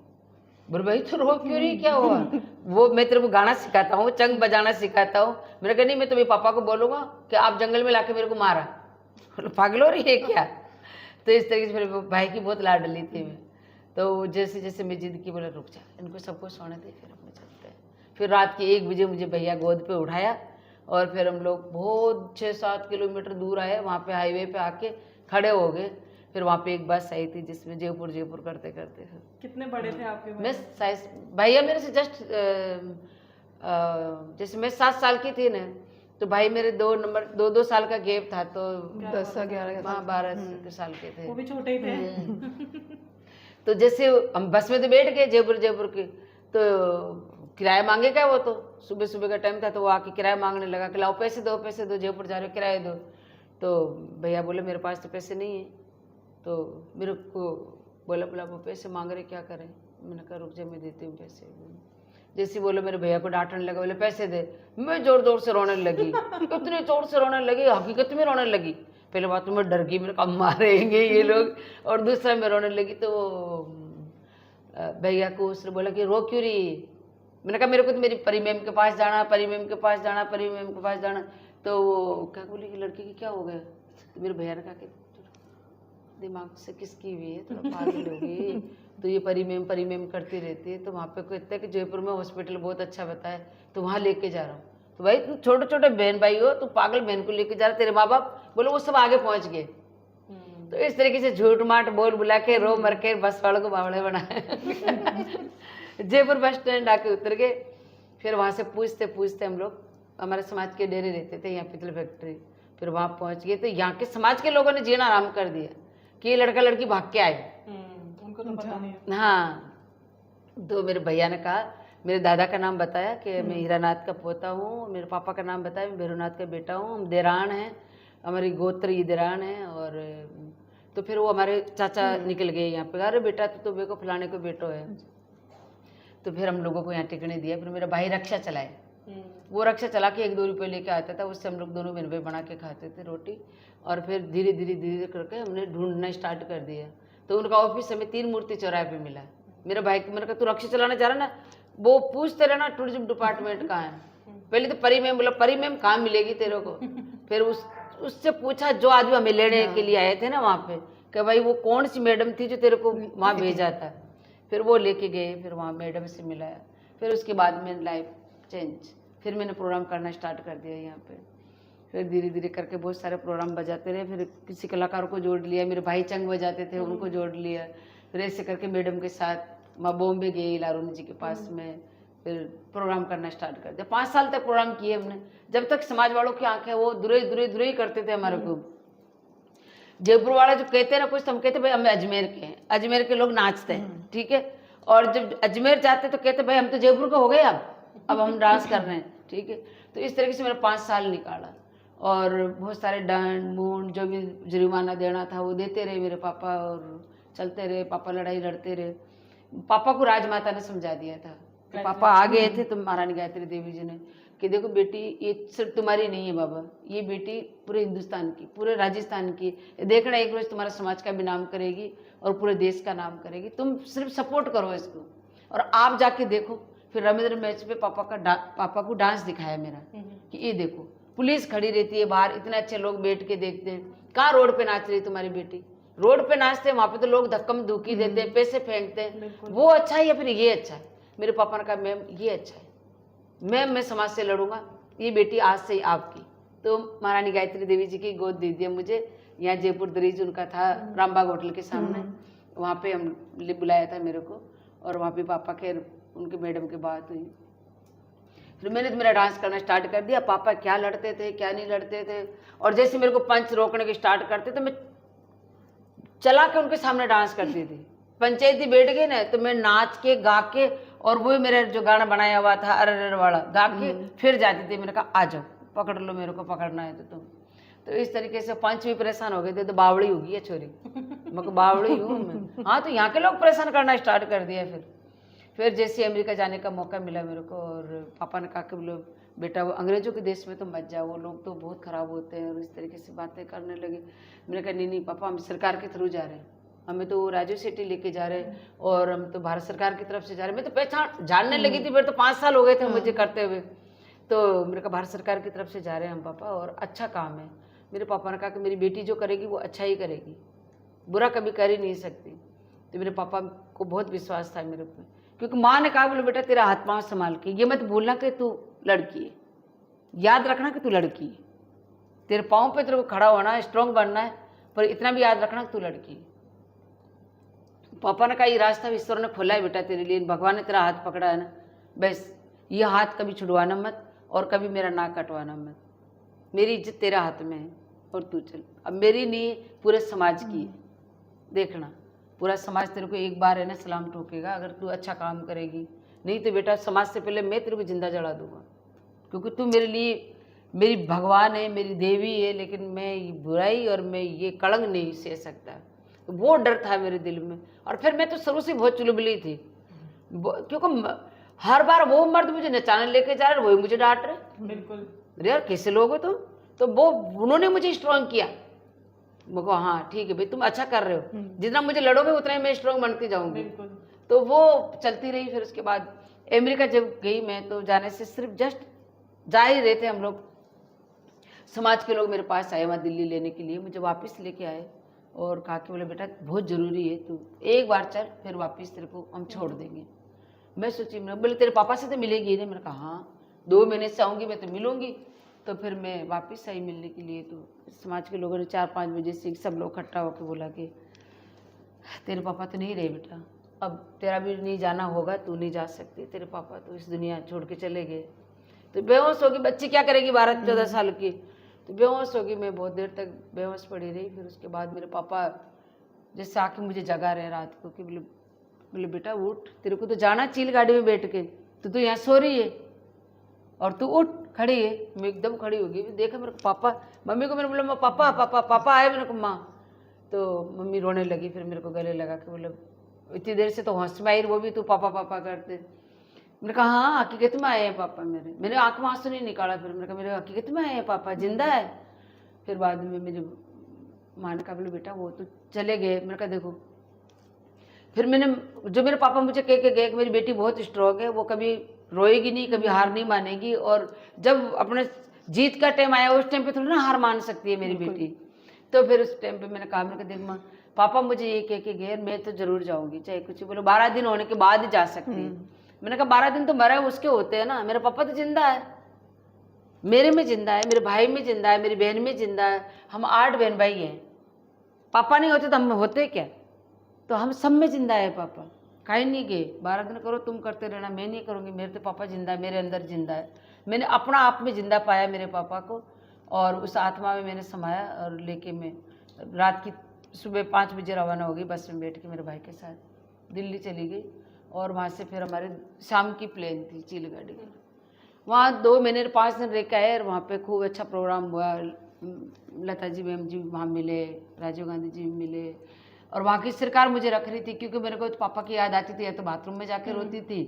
बोले भाई तो रो क्यों रही, क्या हुआ? वो मैं तेरे को गाना सिखाता हूँ, चंग बजाना सिखाता हूँ। मैंने कहा नहीं, मैं तुम्हें पापा को बोलूँगा कि आप जंगल में लाके मेरे को मारा। पागल हो रही है क्या? तो इस तरीके से मेरे भाई की बहुत लाडली थी मैं। तो जैसे जैसे मैं जिद की, बोले रुक जा, इनको सबको सोने दे, फिर अपने चलते हैं। फिर रात के 1 बजे मुझे भैया गोद पे उठाया, और फिर हम लोग बहुत 6-7 किलोमीटर दूर आए। वहाँ पे हाईवे पे आके खड़े हो गए। फिर वहाँ पे एक बस आई थी जिसमें जयपुर करते करते। कितने बड़े थे आपके भाई? मैं साइज भैया मेरे से जस्ट जैसे मैं 7 साल की थी ना, तो भाई मेरे 2 साल का गैप था। तो 10-11 साल के थे, वो भी छोटे ही थे। तो जैसे हम बस में तो बैठ गए जयपुर के, तो किराया मांगेगा वो। तो सुबह का टाइम था, तो वो आके किराया मांगने लगा कि लाओ पैसे दो, जयपुर जा रहे हो, किराया दो। तो भैया बोले मेरे पास तो पैसे नहीं है। तो मेरे को बोला बोला वो पैसे मांग रहे, क्या करें? मैंने कहा रुक जा मैं देती हूँ पैसे। जैसे बोले मेरे भैया को डांटने लगा, बोले पैसे दे। मैं जोर जोर से रोने लगी, इतने जोर से रोने लगी, हकीकत में रोने लगी। पहले बात तो मैं डर गई, मेरे को मारेंगे ये लोग, और दूसरा मैं रोने लगी। तो भैया को उसने बोला कि रो क्यों रही? मैंने कहा मेरे को तो मेरी परी मैम के पास जाना, परी मैम के पास जाना, परी मैम के पास जाना। तो वो क्या बोली कि लड़की की क्या हो गया? तो मेरे भैया ने कहा कि दिमाग से किसकी हुई है, थोड़ा पागल हो गई, तो ये परी मैम करती रहती है। तो वहाँ पे कहते हैं कि जयपुर में हॉस्पिटल बहुत अच्छा बताया, तो वहाँ लेके जा रहा हूँ। तो भाई तुम छोटे छोटे बहन भाई हो, तू पागल बहन को लेके जा रहा, तेरे माँ बाप बोलो वो सब आगे पहुँच गए। तो इस तरीके से झूठ माट बोल बुला के रो मर के बस वालों को बावड़े बनाए। जयपुर बस स्टैंड आके उतर गए। फिर वहाँ से पूछते पूछते हम लोग, हमारे समाज के डेरे रहते थे यहाँ पितल फैक्ट्री, फिर वहाँ पहुँच गए। तो यहाँ के समाज के लोगों ने जीना आराम कर दिया कि ये लड़का लड़की भाग के आए। उनको तो पता नहीं है। हाँ, तो मेरे भैया ने कहा, मेरे दादा का नाम बताया कि मैं हीरानाथ का पोता हूँ, मेरे पापा का नाम बताया मैं भैरवनाथ का बेटा हूँ, हम देरान हैं, हमारी गोत्र ये देरान है। और तो फिर वो हमारे चाचा निकल गए यहाँ पे, अरे बेटा तो मेरे को फलाने को बेटो है। तो फिर हम लोगों को यहाँ टिकने दिया। फिर मेरा भाई रक्षा चलाए, वो रक्षा चला के 1-2 रुपये लेके आता था, उससे हम लोग दोनों बहन भाई बना के खाते थे रोटी। और फिर धीरे धीरे करके हमने ढूंढना स्टार्ट कर दिया। तो उनका ऑफिस हमें 3 मूर्ति चौराहे पे मिला। मेरा भाई को मैंने कहा तू रक्षा चलाना चाह रहा ना, वो पूछते रहना टूरिज्म डिपार्टमेंट कहाँ है। पहले तो परी मैम, बोला परी मैम कहाँ मिलेगी तेरे को। फिर उससे पूछा जो आदमी हमें लेने के लिए आए थे ना वहाँ पे, कि भाई वो कौन सी मैडम थी जो तेरे को वहाँ भेजा था। फिर वो लेके गए, फिर वहाँ मैडम से मिलाया। फिर उसके बाद में लाइफ चेंज, फिर मैंने प्रोग्राम करना स्टार्ट कर दिया यहाँ पे। फिर धीरे धीरे करके बहुत सारे प्रोग्राम बजाते रहे। फिर किसी कलाकार को जोड़ लिया, मेरे भाई चंग बजाते थे उनको जोड़ लिया। फिर ऐसे करके मैडम के साथ मैं बॉम्बे गई लारुन जी के पास में, फिर प्रोग्राम करना स्टार्ट कर दिया। 5 साल तक प्रोग्राम किए हमने, जब तक समाज वालों की आंखें वो दूरे ही करते थे हमारे को। जयपुर वाले जो कहते हैं ना कुछ, तो हम कहते भाई हम अजमेर के हैं, अजमेर के लोग नाचते हैं, ठीक है। और जब अजमेर जाते तो कहते भाई हम तो जयपुर के हो गए, अब हम डांस कर रहे हैं, ठीक है। तो इस तरीके से मेरा 5 साल निकाला। और बहुत सारे दंड मूंड जो भी जुर्माना देना था वो देते रहे मेरे पापा, और चलते रहे। पापा लड़ाई लड़ते रहे। पापा को राजमाता ने समझा दिया था। तो पापा आ गए थे तो महारानी गायत्री देवी जी ने कि देखो बेटी, ये सिर्फ तुम्हारी नहीं है बाबा, ये बेटी पूरे हिंदुस्तान की, पूरे राजस्थान की, देखना एक रोज तुम्हारा समाज का भी नाम करेगी और पूरे देश का नाम करेगी, तुम सिर्फ सपोर्ट करो इसको। और आप जाके देखो। फिर रविंद्र मैच पे पापा को डांस दिखाया मेरा कि ये देखो पुलिस खड़ी रहती है बाहर, इतने अच्छे लोग बैठ के देखते हैं, कहाँ रोड पे नाच रही तुम्हारी बेटी। रोड पे नाचते हैं, वहाँ पे तो लोग धक्कम धुक्की देते हैं, पैसे फेंकते हैं, वो अच्छा है या फिर ये अच्छा है। मेरे पापा ने कहा मैम ये अच्छा है, मैम मैं समाज से लड़ूंगा, ये बेटी आज से ही आपकी। तो महारानी गायत्री देवी जी की गोद दे दिया मुझे। यहाँ जयपुर दरीज उनका था रामबाग होटल के सामने, वहाँ पे हम बुलाया था मेरे को। और वहाँ पे पापा के उनके मैडम की बात हुई। फिर मैंने तो मेरा डांस करना स्टार्ट कर दिया। पापा क्या लड़ते थे क्या नहीं लड़ते थे। और जैसे मेरे को पंच रोकने के स्टार्ट करते तो मैं चला के उनके सामने डांस करती थी। पंचायती बैठ गए ना तो मैं नाच के गा के, और वो मेरा जो गाना बनाया हुआ था अरर वाला गा के फिर जाती थी। मैंने कहा आ जाओ पकड़ लो, मेरे को पकड़ना है तो तुम। तो इस तरीके से पंच भी परेशान हो गए थे, तो बावड़ी होगी है छोरी, मैं बावड़ी हूँ मैं। हाँ, तो यहाँ के लोग परेशान करना स्टार्ट कर दिया। फिर जैसे अमेरिका जाने का मौका मिला मेरे को, और पापा ने कहा कि बोलो बेटा वो अंग्रेजों के देश में तो मत जाओ, वो लोग तो बहुत ख़राब होते हैं, और इस तरीके से बातें करने लगे। मैंने कहा नहीं पापा, हम सरकार के थ्रू जा रहे हैं, हमें तो राजीव शेट्टी लेके जा रहे हैं, और हम तो भारत सरकार की तरफ से जा रहे हैं। मैं तो पहचान जानने लगी थी, मेरे तो 5 साल हो गए थे मुझे करते हुए। तो मेरे कहा भारत सरकार की तरफ से जा रहे हैं हम पापा, और अच्छा काम है। मेरे पापा ने कहा कि मेरी बेटी जो करेगी वो अच्छा ही करेगी, बुरा कभी कर ही नहीं सकती। तो मेरे पापा को बहुत विश्वास था मेरे ऊपर, क्योंकि माँ ने कहा बोले बेटा तेरा हाथ पाँव संभाल के, ये मत भूलना कि तू लड़की है, याद रखना कि तू लड़की है, तेरे पाँव पे तेरे को खड़ा होना है, स्ट्रॉन्ग बनना है, पर इतना भी याद रखना कि तू लड़की है। पापा ने कहा ये रास्ता ईश्वर ने खोला है बेटा तेरे लिए, भगवान ने तेरा हाथ पकड़ा है ना, बस ये हाथ कभी छुड़वाना मत, और कभी मेरा नाक कटवाना मत, मेरी इज्जत तेरे हाथ में है, और तू चल। अब मेरी नहीं पूरे समाज की है, देखना पूरा समाज तेरे को एक बार है ना सलाम ठोकेगा अगर तू अच्छा काम करेगी, नहीं तो बेटा समाज से पहले मैं तेरे को जिंदा जला दूंगा, क्योंकि तू मेरे लिए मेरी भगवान है, मेरी देवी है, लेकिन मैं ये बुराई और मैं ये कलंक नहीं सह सकता। तो वो डर था मेरे दिल में। और फिर मैं तो शुरू से बहुत चुलबुली थी, क्योंकि हर बार वो मर्द मुझे नचाने लेके जा रहे, वही मुझे डांट रहे। बिल्कुल। अरे यार कैसे लोग हो तुम? तो वो उन्होंने मुझे स्ट्रांग किया। मैं कहा हाँ ठीक है भाई, तुम अच्छा कर रहे हो, जितना मुझे लड़ोगे उतना ही मैं स्ट्रांग बनती जाऊंगी। बिल्कुल। तो वो चलती रही। फिर उसके बाद अमेरिका जब गई मैं, तो जाने से सिर्फ जस्ट जा ही रहे थे हम लोग, समाज के लोग मेरे पास आए वहाँ दिल्ली लेने के लिए, मुझे वापस लेके आए और कहा कि बोले बेटा बहुत ज़रूरी है, तू एक बार चल, फिर वापस तेरे को हम छोड़ देंगे। मैं सोची, मैं बोले तेरे पापा से तो मिलेगी ना? मैंने कहा हाँ 2 महीने से आऊँगी मैं तो मिलूँगी। तो फिर मैं वापस आई मिलने के लिए। तो समाज के लोगों ने 4-5 बजे से सब लोग इकट्ठा होकर बोला कि तेरे पापा तो नहीं रहे बेटा, अब तेरा भी नहीं जाना होगा, तू नहीं जा सकती, तेरे पापा तो इस दुनिया छोड़ के चले गए। तो बेहोश होगी, बच्ची क्या करेगी 12-14 साल की? तो बेहोश होगी, मैं बहुत देर तक बेहोश पड़ी रही। फिर उसके बाद मेरे पापा जैसे आके मुझे जगा रहे रात को कि बोले बेटा उठ, तेरे को तो जाना चील गाड़ी में बैठ के, तो यहाँ सो रही है और तू उठ, खड़ी है। मैं एकदम खड़ी हो गई, देखा मेरे को पापा, मम्मी को मैंने बोला पापा पापा पापा आए, मेरे को माँ। तो मम्मी रोने लगी, फिर मेरे को गले लगा के बोले इतनी देर से तो होश में आई, वो भी तू पापा पापा करते। मैंने कहा हाँ हकीकत में आए हैं पापा मेरे आंख में आंसू नहीं निकाला। फिर मैंने कहा मेरे हकीकत में आए हैं पापा, जिंदा है। फिर बाद में मेरी माँ ने कहा बोले बेटा वो तो चले गए। मैंने कहा देखो, फिर मैंने जो मेरे पापा मुझे कह के गए कि मेरी बेटी बहुत स्ट्रॉन्ग है, वो कभी रोएगी नहीं, कभी हार नहीं मानेगी, और जब अपने जीत का टाइम आया उस टाइम पे थोड़ी ना हार मान सकती है मेरी बेटी। तो फिर उस टाइम पे मैंने कहा देख माँ, पापा मुझे ये कह के गए, मैं तो जरूर जाऊंगी चाहे कुछ। बोलो 12 दिन होने के बाद ही जा सकती है। मैंने कहा 12 दिन तो मरे उसके होते हैं ना, मेरा पापा तो जिंदा है, मेरे में जिंदा है, मेरे भाई में जिंदा है, मेरी बहन में जिंदा है। हम 8 बहन भाई हैं, पापा नहीं होते तो हम होते क्या? तो हम सब में जिंदा है पापा, कहीं नहीं गए। 12 दिन करो तुम करते रहना, मैं नहीं करूँगी, मेरे तो पापा जिंदा है, मेरे अंदर जिंदा है। मैंने अपना आप में जिंदा पाया मेरे पापा को, और उस आत्मा में मैंने समाया। और लेके मैं रात की सुबह 5 बजे रवाना हो गई, बस में बैठ के मेरे भाई के साथ दिल्ली चली गई। और वहाँ से फिर हमारे शाम की प्लेन थी चील गाड़ी। वहाँ 2 महीने 5 दिन रह के आए, और वहाँ पे खूब अच्छा प्रोग्राम हुआ। लता जी मैम जी वहाँ मिले, राजीव गांधी जी मिले, और वहाँ की सरकार मुझे रख रही थी, क्योंकि मेरे को तो पापा की याद आती थी, या तो बाथरूम में जाके रोती थी,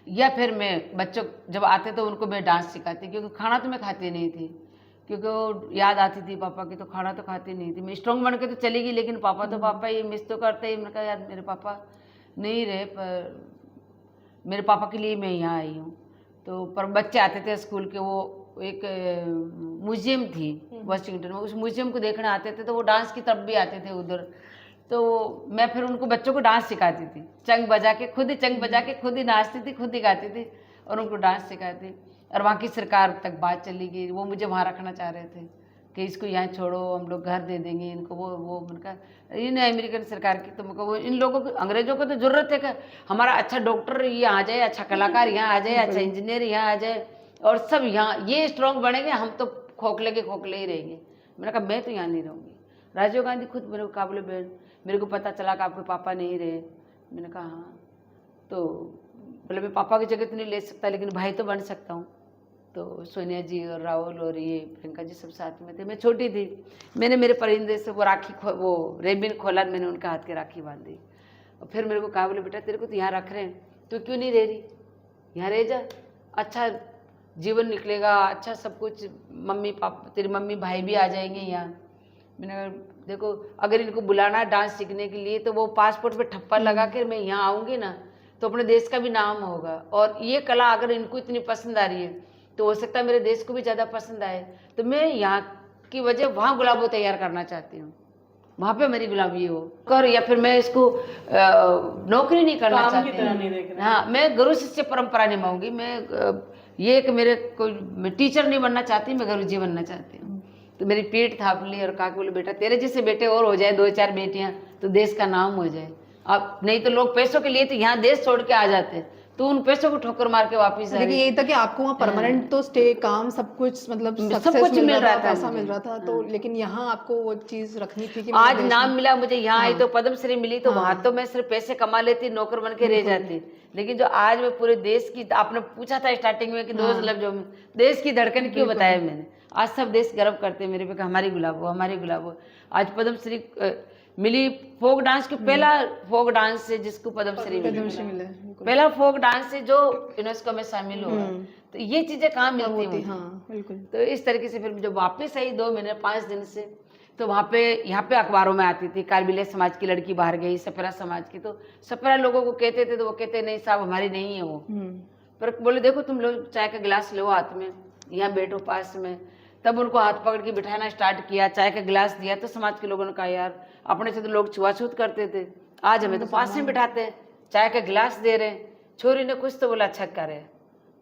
या फिर मैं बच्चों जब आते तो उनको मैं डांस सिखाती, क्योंकि खाना तो मैं खाती नहीं थी, क्योंकि वो याद आती थी पापा की, तो खाना तो खाती नहीं थी। मैं स्ट्रॉन्ग बन के तो चली गई, लेकिन पापा तो पापा ही मिस तो करते ही। मैंने कहा यार मेरे पापा नहीं रहे, पर मेरे पापा के लिए मैं यहाँ आई हूँ। तो पर बच्चे आते थे स्कूल के, वो एक म्यूजियम थी वाशिंगटन में, उस म्यूजियम को देखने आते थे, तो वो डांस की तरफ भी आते थे उधर। तो मैं फिर उनको बच्चों को डांस सिखाती थी, चंग बजा के, खुद ही चंग बजा के खुद ही नाचती थी, खुद ही गाती थी, और उनको डांस सिखाती। और वहाँ की सरकार तक बात चली गई, वो मुझे वहाँ रखना चाह रहे थे कि इसको यहाँ छोड़ो, हम लोग घर दे देंगे इनको। वो उनका इन अमेरिकन सरकार की, तो वो इन लोगों को, अंग्रेजों को तो जरूरत है कि हमारा अच्छा डॉक्टर यहाँ आ जाए, अच्छा कलाकार यहाँ आ जाए, अच्छा इंजीनियर यहाँ आ जाए, और सब यहाँ ये स्ट्रॉन्ग बनेंगे, हम तो खोखले के खोखले ही रहेंगे। मैंने कहा मैं तो यहाँ नहीं रहूँगी। राजीव गांधी खुद मेरे काबुल बहन, मेरे को पता चला कि आपके पापा नहीं रहे। मैंने कहा हाँ, तो बोले मैं पापा की जगह तो नहीं ले सकता, लेकिन भाई तो बन सकता हूँ। तो सोनिया जी और राहुल और ये प्रियंका जी सब साथ में थे, मैं छोटी थी। मैंने मेरे परिंदे से वो राखी वो रेबिन खोला, मैंने उनका हाथ के राखी बांधी, और फिर मेरे को कहा बोले बेटा तेरे को तो यहाँ रख रहे हैं, तो क्यों नहीं रह रही, यहाँ रह जा, अच्छा जीवन निकलेगा, अच्छा सब कुछ, मम्मी पापा तेरी मम्मी भाई भी आ जाएंगे यहाँ। मैंने कहा देखो अगर इनको बुलाना है डांस सीखने के लिए, तो वो पासपोर्ट पे ठप्पा लगा कर मैं यहाँ आऊँगी ना, तो अपने देश का भी नाम होगा। और ये कला अगर इनको इतनी पसंद आ रही है, तो हो सकता है मेरे देश को भी ज़्यादा पसंद आए। तो मैं यहाँ की वजह वहाँ गुलाबो तैयार करना चाहती हूँ, वहाँ पे मेरी गुलाबी हो कर, या फिर मैं इसको नौकरी नहीं करना चाहती। हाँ, मैं गुरु शिष्य परंपरा निभाऊंगी। मैं ये कि मेरे कोई टीचर नहीं बनना चाहती, मैं गुरुजी बनना चाहती हूँ। तो मेरी पीठ थाप ली और कहा बोले बेटा तेरे जैसे बेटे और हो जाए 2-4 बेटियाँ, तो देश का नाम हो जाए। अब नहीं तो लोग पैसों के लिए तो यहाँ देश छोड़ के आ जाते, तो उन पैसों को ठोकर मार के वापस आ। देखिए यही था कि आपको वहाँ परमानेंट तो स्टे, काम, सब कुछ, मतलब सब कुछ मिल रहा था, पैसा मिल रहा था, तो लेकिन यहाँ आपको वो चीज रखनी थी कि आज नाम मिला मुझे, यहाँ आई तो पद्मश्री मिली, तो वहां तो मैं सिर्फ पैसे कमा लेती, नौकर बन के रह जाती। लेकिन जो आज मैं पूरे देश की, आपने पूछा था स्टार्टिंग में कि 2 लफ्जों में देश की धड़कन क्यों बताया मैंने, आज सब देश गर्व करते हैं मेरे पे कि हमारी गुलाबो, हमारी गुलाबो। आज पद्मश्री मिली फोक डांस की, पहला फोक डांस है जिसको पद्मश्री मिली, मिला है, बिल्कुल। पहला फोक डांस है जो यूनेस्को में शामिल हुआ। तो ये चीजें कहाँ मिलती हैं मुझे? हाँ बिल्कुल। तो इस तरीके से फिर जब वापस आई 2 महीने 5 दिन से, तो वहाँ पे यहाँ पे अखबारों में आती थी कारबिलिया समाज की लड़की बाहर गई, सपेरा समाज की। तो सपेरा लोगों को कहते थे, तो वो कहते नहीं साहब हमारी नहीं है वो। पर बोले देखो तुम लोग चाय का गिलास लो हाथ में, यहाँ बैठो पास में। तब उनको हाथ पकड़ के बिठाना स्टार्ट किया, चाय का गिलास दिया। तो समाज के लोगों ने कहा यार अपने से तो लोग छुआछूत करते थे, आज हमें तो पास में बिठाते हैं, चाय का गिलास दे रहे हैं। छोरी ने कुछ तो बोला अच्छा करे,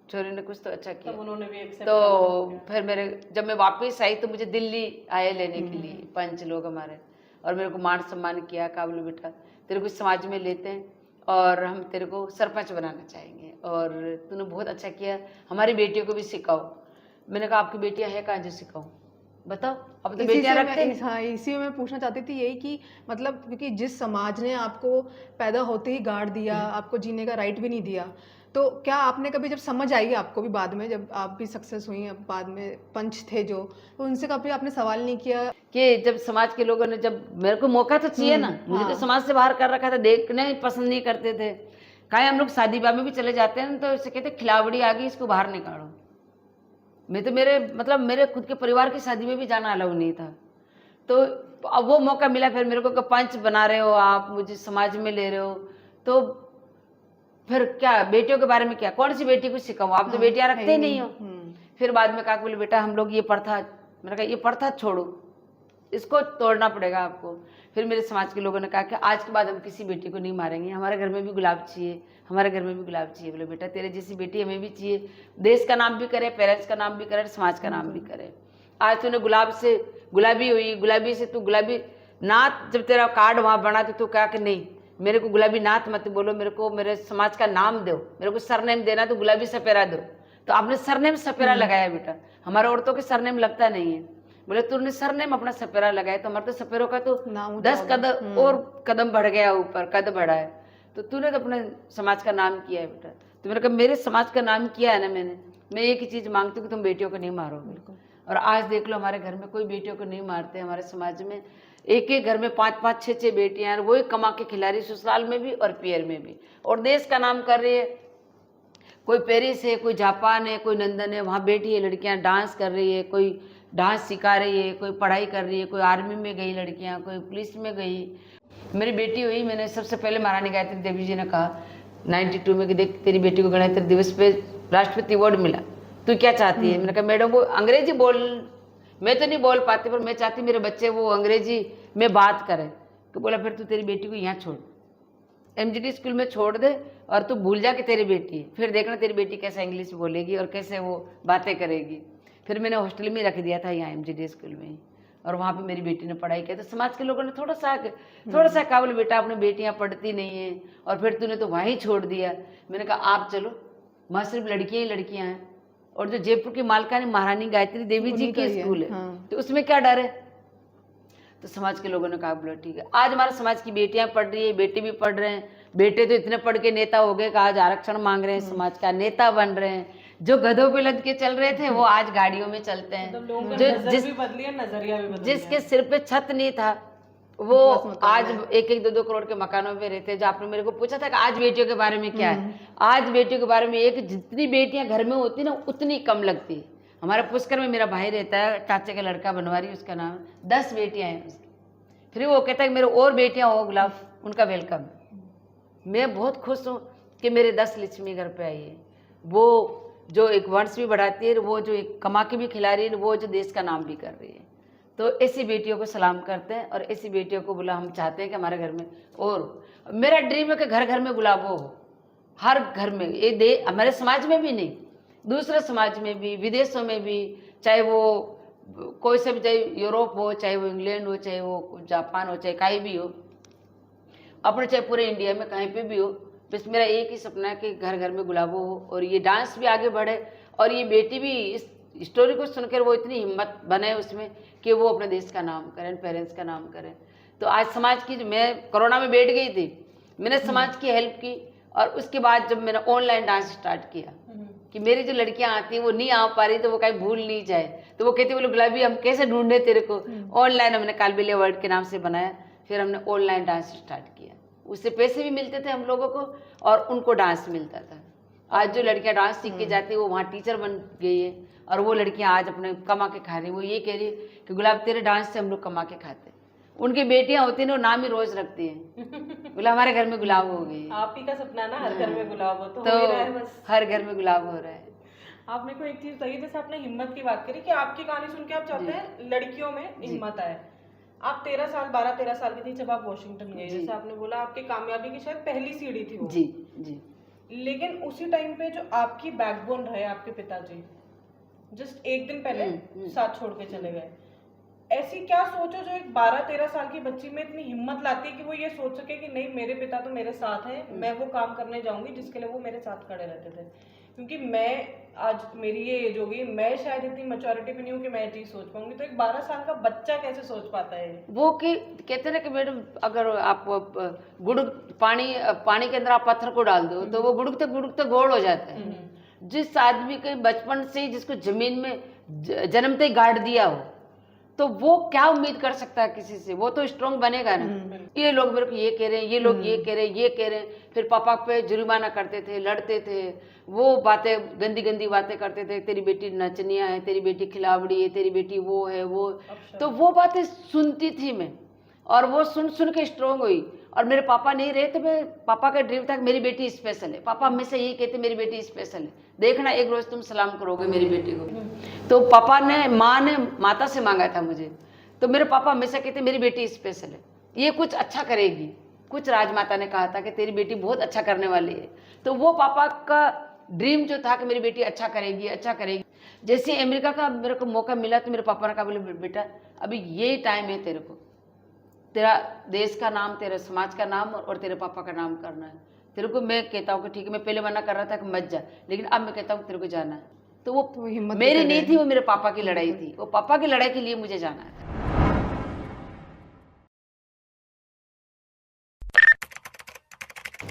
छोरी ने कुछ तो अच्छा किया। उन्होंने भी accept तो फिर मेरे जब मैं वापस आई तो मुझे दिल्ली आए लेने के लिए पंच लोग हमारे, और मेरे को मान सम्मान किया, काबुल बेटा तेरे को समाज में लेते हैं और हम तेरे को सरपंच बनाना चाहेंगे, और तूने बहुत अच्छा किया, हमारी बेटियों को भी सिखाओ। मैंने कहा आपकी बेटियां है कहाँ जो सिखाऊं, बताओ। अब तो बेटियां रखते हैं। हाँ, इसी में मैं पूछना चाहती थी यही कि मतलब क्योंकि जिस समाज ने आपको पैदा होते ही गाड़ दिया, आपको जीने का राइट भी नहीं दिया, तो क्या आपने कभी जब समझ आई आपको भी बाद में, जब आप भी सक्सेस हुई, अब बाद में पंच थे जो, तो उनसे कभी आपने सवाल नहीं किया कि जब समाज के लोगों ने, जब मेरे को मौका तो चाहिए ना, मुझे तो समाज से बाहर कर रखा था, देखने पसंद नहीं करते थे। कहीं हम लोग शादी ब्याह में भी चले जाते हैं तो इसे कहते खिलावड़ी आ गई, इसको बाहर निकालो। मैं तो मेरे खुद के परिवार की शादी में भी जाना अलाउ नहीं था। तो अब वो मौका मिला फिर मेरे को कि पंच बना रहे हो आप, मुझे समाज में ले रहे हो, तो फिर क्या बेटियों के बारे में क्या, कौन सी बेटी को सिखाऊं, आप तो बेटियां रखते ही नहीं हो। फिर बाद में कहा बोले बेटा हम लोग ये प्रथा, मैंने कहा ये प्रथा छोड़ो, इसको तोड़ना पड़ेगा आपको। फिर मेरे समाज के लोगों ने कहा कि आज के बाद हम किसी बेटी को नहीं मारेंगे, हमारे घर में भी गुलाब चाहिए, हमारे घर में भी गुलाब चाहिए। बोले बेटा तेरे जैसी बेटी हमें भी चाहिए, देश का नाम भी करे, पेरेंट्स का नाम भी करे, समाज का नाम भी करे। आज तूने गुलाब से गुलाबी हुई, गुलाबी से तू गुलाबी नाथ, जब तेरा कार्ड वहाँ बना तो तू कहा कि नहीं मेरे को गुलाबी नाथ मत बोलो, मेरे को मेरे समाज का नाम दो, मेरे को सरनेम देना तो गुलाबी सपेरा दो। तो आपने सरनेम सपेरा लगाया बेटा, हमारे औरतों के सरनेम लगता नहीं है। बोले तूने सरनेम अपना सपेरा लगाया, तो हमारे तो सपेरों का तो 10 कदम और कदम बढ़ गया ऊपर, कद बढ़ा है, तो तूने तो अपने समाज का नाम किया है बेटा। तो मैंने कहा मेरे समाज का नाम किया है ना मैंने, मैं एक ही चीज़ मांगती हूँ कि तुम बेटियों को नहीं मारो। बिल्कुल। और आज देख लो हमारे घर में कोई बेटियों को नहीं मारते। हमारे समाज में एक एक घर में 5-5, 6-6 बेटियां, वही कमा के खिला रही, ससुराल में भी और पियर में भी, और देश का नाम कर रही है। कोई पेरिस है, कोई जापान है, कोई लंदन है, वहाँ बैठी है लड़कियाँ डांस कर रही है, कोई डांस सिखा रही है, कोई पढ़ाई कर रही है, कोई आर्मी में गई लड़कियाँ, कोई पुलिस में गई। मेरी बेटी हुई, मैंने सबसे पहले महारानी गायत्री देवी जी ने कहा 92 में कि देख तेरी बेटी को गणतंत्र दिवस पे राष्ट्रपति अवार्ड मिला, तू क्या चाहती है? मैंने कहा मैडम वो अंग्रेजी मैं तो नहीं बोल पाती, पर मैं चाहती मेरे बच्चे वो अंग्रेजी में बात करें। तो बोला फिर तू तेरी बेटी को यहाँ छोड़, MGT स्कूल में छोड़ दे, और तू भूल जा कि तेरी बेटी है, फिर देखना तेरी बेटी कैसे इंग्लिश बोलेगी और कैसे वो बातें करेगी। फिर मैंने हॉस्टल में रख दिया था यहाँ MGT स्कूल में, और वहाँ पे मेरी बेटी ने पढ़ाई किया। तो समाज के लोगों ने थोड़ा सा कहा बोले बेटा अपनी बेटियाँ पढ़ती नहीं हैं, और फिर तूने तो वहीं छोड़ दिया। मैंने कहा आप चलो, वहाँ सिर्फ लड़कियाँ ही लड़कियाँ हैं, और जो जयपुर की मालकानी महारानी गायत्री देवी जी की स्कूल है, तो उसमें क्या डर है? तो समाज के लोगों ने कहा बोला ठीक है। आज हमारे समाज की बेटियां पढ़ रही है, बेटे भी पढ़ रहे हैं। बेटे तो इतने पढ़ के नेता हो गए कि आज आरक्षण मांग रहे हैं, समाज का नेता बन रहे हैं। जो गधों पे लद के चल रहे थे वो आज गाड़ियों में चलते हैं। जिसके सिर पे छत नहीं था वो आज 1-2 करोड़ के मकानों में रहते हैं। जो आपने मेरे को पूछा था कि आज बेटियों के बारे में क्या है, आज बेटियों के बारे में एक जितनी बेटियां घर में होती ना उतनी कम लगती है। हमारे पुष्कर में मेरा भाई रहता है, चाचे का लड़का बनवारी उसका नाम, 10 बेटियां हैं उसकी। फिर वो कहता है कि मेरे और बेटियां हो गुलाब, उनका वेलकम। मैं बहुत खुश हूँ कि मेरे 10 लक्ष्मी घर पे आई है। वो जो एक वंश भी बढ़ाती है, वो जो एक कमा के भी खिला रही है, वो जो देश का नाम भी कर रही है। तो ऐसी बेटियों को सलाम करते हैं, और ऐसी बेटियों को बोला हम चाहते हैं कि हमारे घर में, और मेरा ड्रीम है कि घर घर में गुलाबो हो, हर घर में। ये हमारे समाज में भी नहीं, दूसरे समाज में भी, विदेशों में भी, चाहे वो कोई से भी, चाहे यूरोप हो, चाहे वो इंग्लैंड हो, चाहे वो जापान हो, चाहे कहीं भी हो, अपने चाहे पूरे इंडिया में कहीं पे भी हो, बस मेरा एक ही सपना है कि घर घर में गुलाबो हो, और ये डांस भी आगे बढ़े, और ये बेटी भी इस स्टोरी को सुनकर वो इतनी हिम्मत बने उसमें कि वो अपने देश का नाम करें, पेरेंट्स का नाम करें। तो आज समाज की, मैं कोरोना में बैठ गई थी, मैंने समाज की हेल्प की, और उसके बाद जब मैंने ऑनलाइन डांस स्टार्ट किया कि मेरी जो लड़कियां आती हैं वो नहीं आ पा रही तो वो कहीं भूल नहीं जाए, तो वो कहती बोले गुलाबी हम कैसे ढूंढे तेरे को। ऑनलाइन हमने कालबेलिया वर्ड के नाम से बनाया, फिर हमने ऑनलाइन डांस स्टार्ट किया, उससे पैसे भी मिलते थे हम लोगों को और उनको डांस मिलता था। आज जो लड़कियां डांस सीख के जाती है वो वहाँ टीचर बन गई है और वो लड़कियां आज अपने कमा के खा रही है। वो ये कह रही है कि गुलाब तेरे डांस से हम लोग कमा के खाते हैं। उनकी बेटियां होती हैं वो नाम ही रोज रखती हैं, बोला हमारे घर में गुलाब हो गई। आप ही का सपना ना हर घर में गुलाब हो, तो हो ही रहा है बस। हर घर में गुलाब हो रहा है। आप मेरे को एक चीज बताइए, जैसे आपने हिम्मत की बात करी कि आपकी कहानी सुन के आप चाहते हैं लड़कियों में हिम्मत आए। आप 12-13 साल की थी जब आप वॉशिंगटन गए, जैसे आपने बोला आपकी कामयाबी की शायद पहली सीढ़ी थी वो। जी जी। लेकिन उसी टाइम पे जो आपकी बैकबोन रहे आपके पिताजी, जस्ट एक दिन पहले साथ छोड़ के चले गए। ऐसी क्या सोचो जो एक 12-13 साल की बच्ची में इतनी हिम्मत लाती है कि वो ये सोच सके कि नहीं मेरे पिता तो मेरे साथ हैं, मैं वो काम करने जाऊंगी जिसके लिए वो मेरे साथ खड़े रहते थे। क्योंकि मैं आज मेरी ये एज हो गई, मैं शायद इतनी मैच्योरिटी पे नहीं हूँ कि मैं ये चीज सोच पाऊंगी, तो एक 12 साल का बच्चा कैसे सोच पाता है? वो कि कहते ना कि मैडम अगर आप गुड़क पानी के अंदर आप पत्थर को डाल दो तो वो गुड़कते गोड़ हो जाता है। जिस आदमी के बचपन से जिसको जमीन में जन्मते ही गाड़ दिया हो तो वो क्या उम्मीद कर सकता है किसी से, वो तो स्ट्रांग बनेगा ना। ये लोग मेरे को ये कह रहे हैं, ये लोग ये कह रहे हैं, ये कह रहे हैं, फिर पापा पे जुर्माना करते थे, लड़ते थे, वो बातें गंदी गंदी बातें करते थे, तेरी बेटी नचनिया है, तेरी बेटी खिलावड़ी है, तेरी बेटी वो है वो। तो वो बातें सुनती थी मैं और वो सुन के स्ट्रांग हुई। और मेरे पापा नहीं रहे तो मैं पापा का ड्रीम था कि मेरी बेटी स्पेशल है। पापा हमेशा यही कहते मेरी बेटी स्पेशल है, देखना एक रोज तुम सलाम करोगे मेरी बेटी को। तो पापा ने माता से मांगा था मुझे, तो मेरे पापा हमेशा कहते मेरी बेटी स्पेशल है, ये कुछ अच्छा करेगी। कुछ राजमाता ने कहा था कि तेरी बेटी बहुत अच्छा करने वाली है। तो वो पापा का ड्रीम जो था कि मेरी बेटी अच्छा करेगी। जैसे अमेरिका का मेरे को मौका मिला तो मेरे पापा ने कहा बोले बेटा अभी यही टाइम है तेरे को, तेरा देश का नाम, तेरे समाज का नाम और तेरे पापा का नाम करना है। तेरे को मैं कहता हूँ कि ठीक है, मैं पहले मना कर रहा था कि मत जा, लेकिन अब मैं कहता हूँ तेरे को जाना है। तो वो हिम्मत मेरी नहीं थी, वो मेरे पापा की लड़ाई थी। वो पापा की लड़ाई के लिए मुझे जाना है।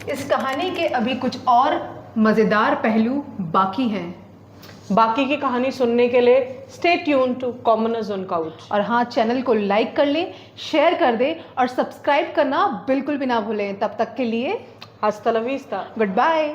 इस कहानी के अभी कुछ और मजेदार पहलू बाकी हैं। बाकी की कहानी सुनने के लिए stay tuned to commoners on couch. और हाँ, चैनल को लाइक कर लें, शेयर कर दें और सब्सक्राइब करना बिल्कुल भी ना भूलें। तब तक के लिए हस्ता ला विस्ता, गुड बाय।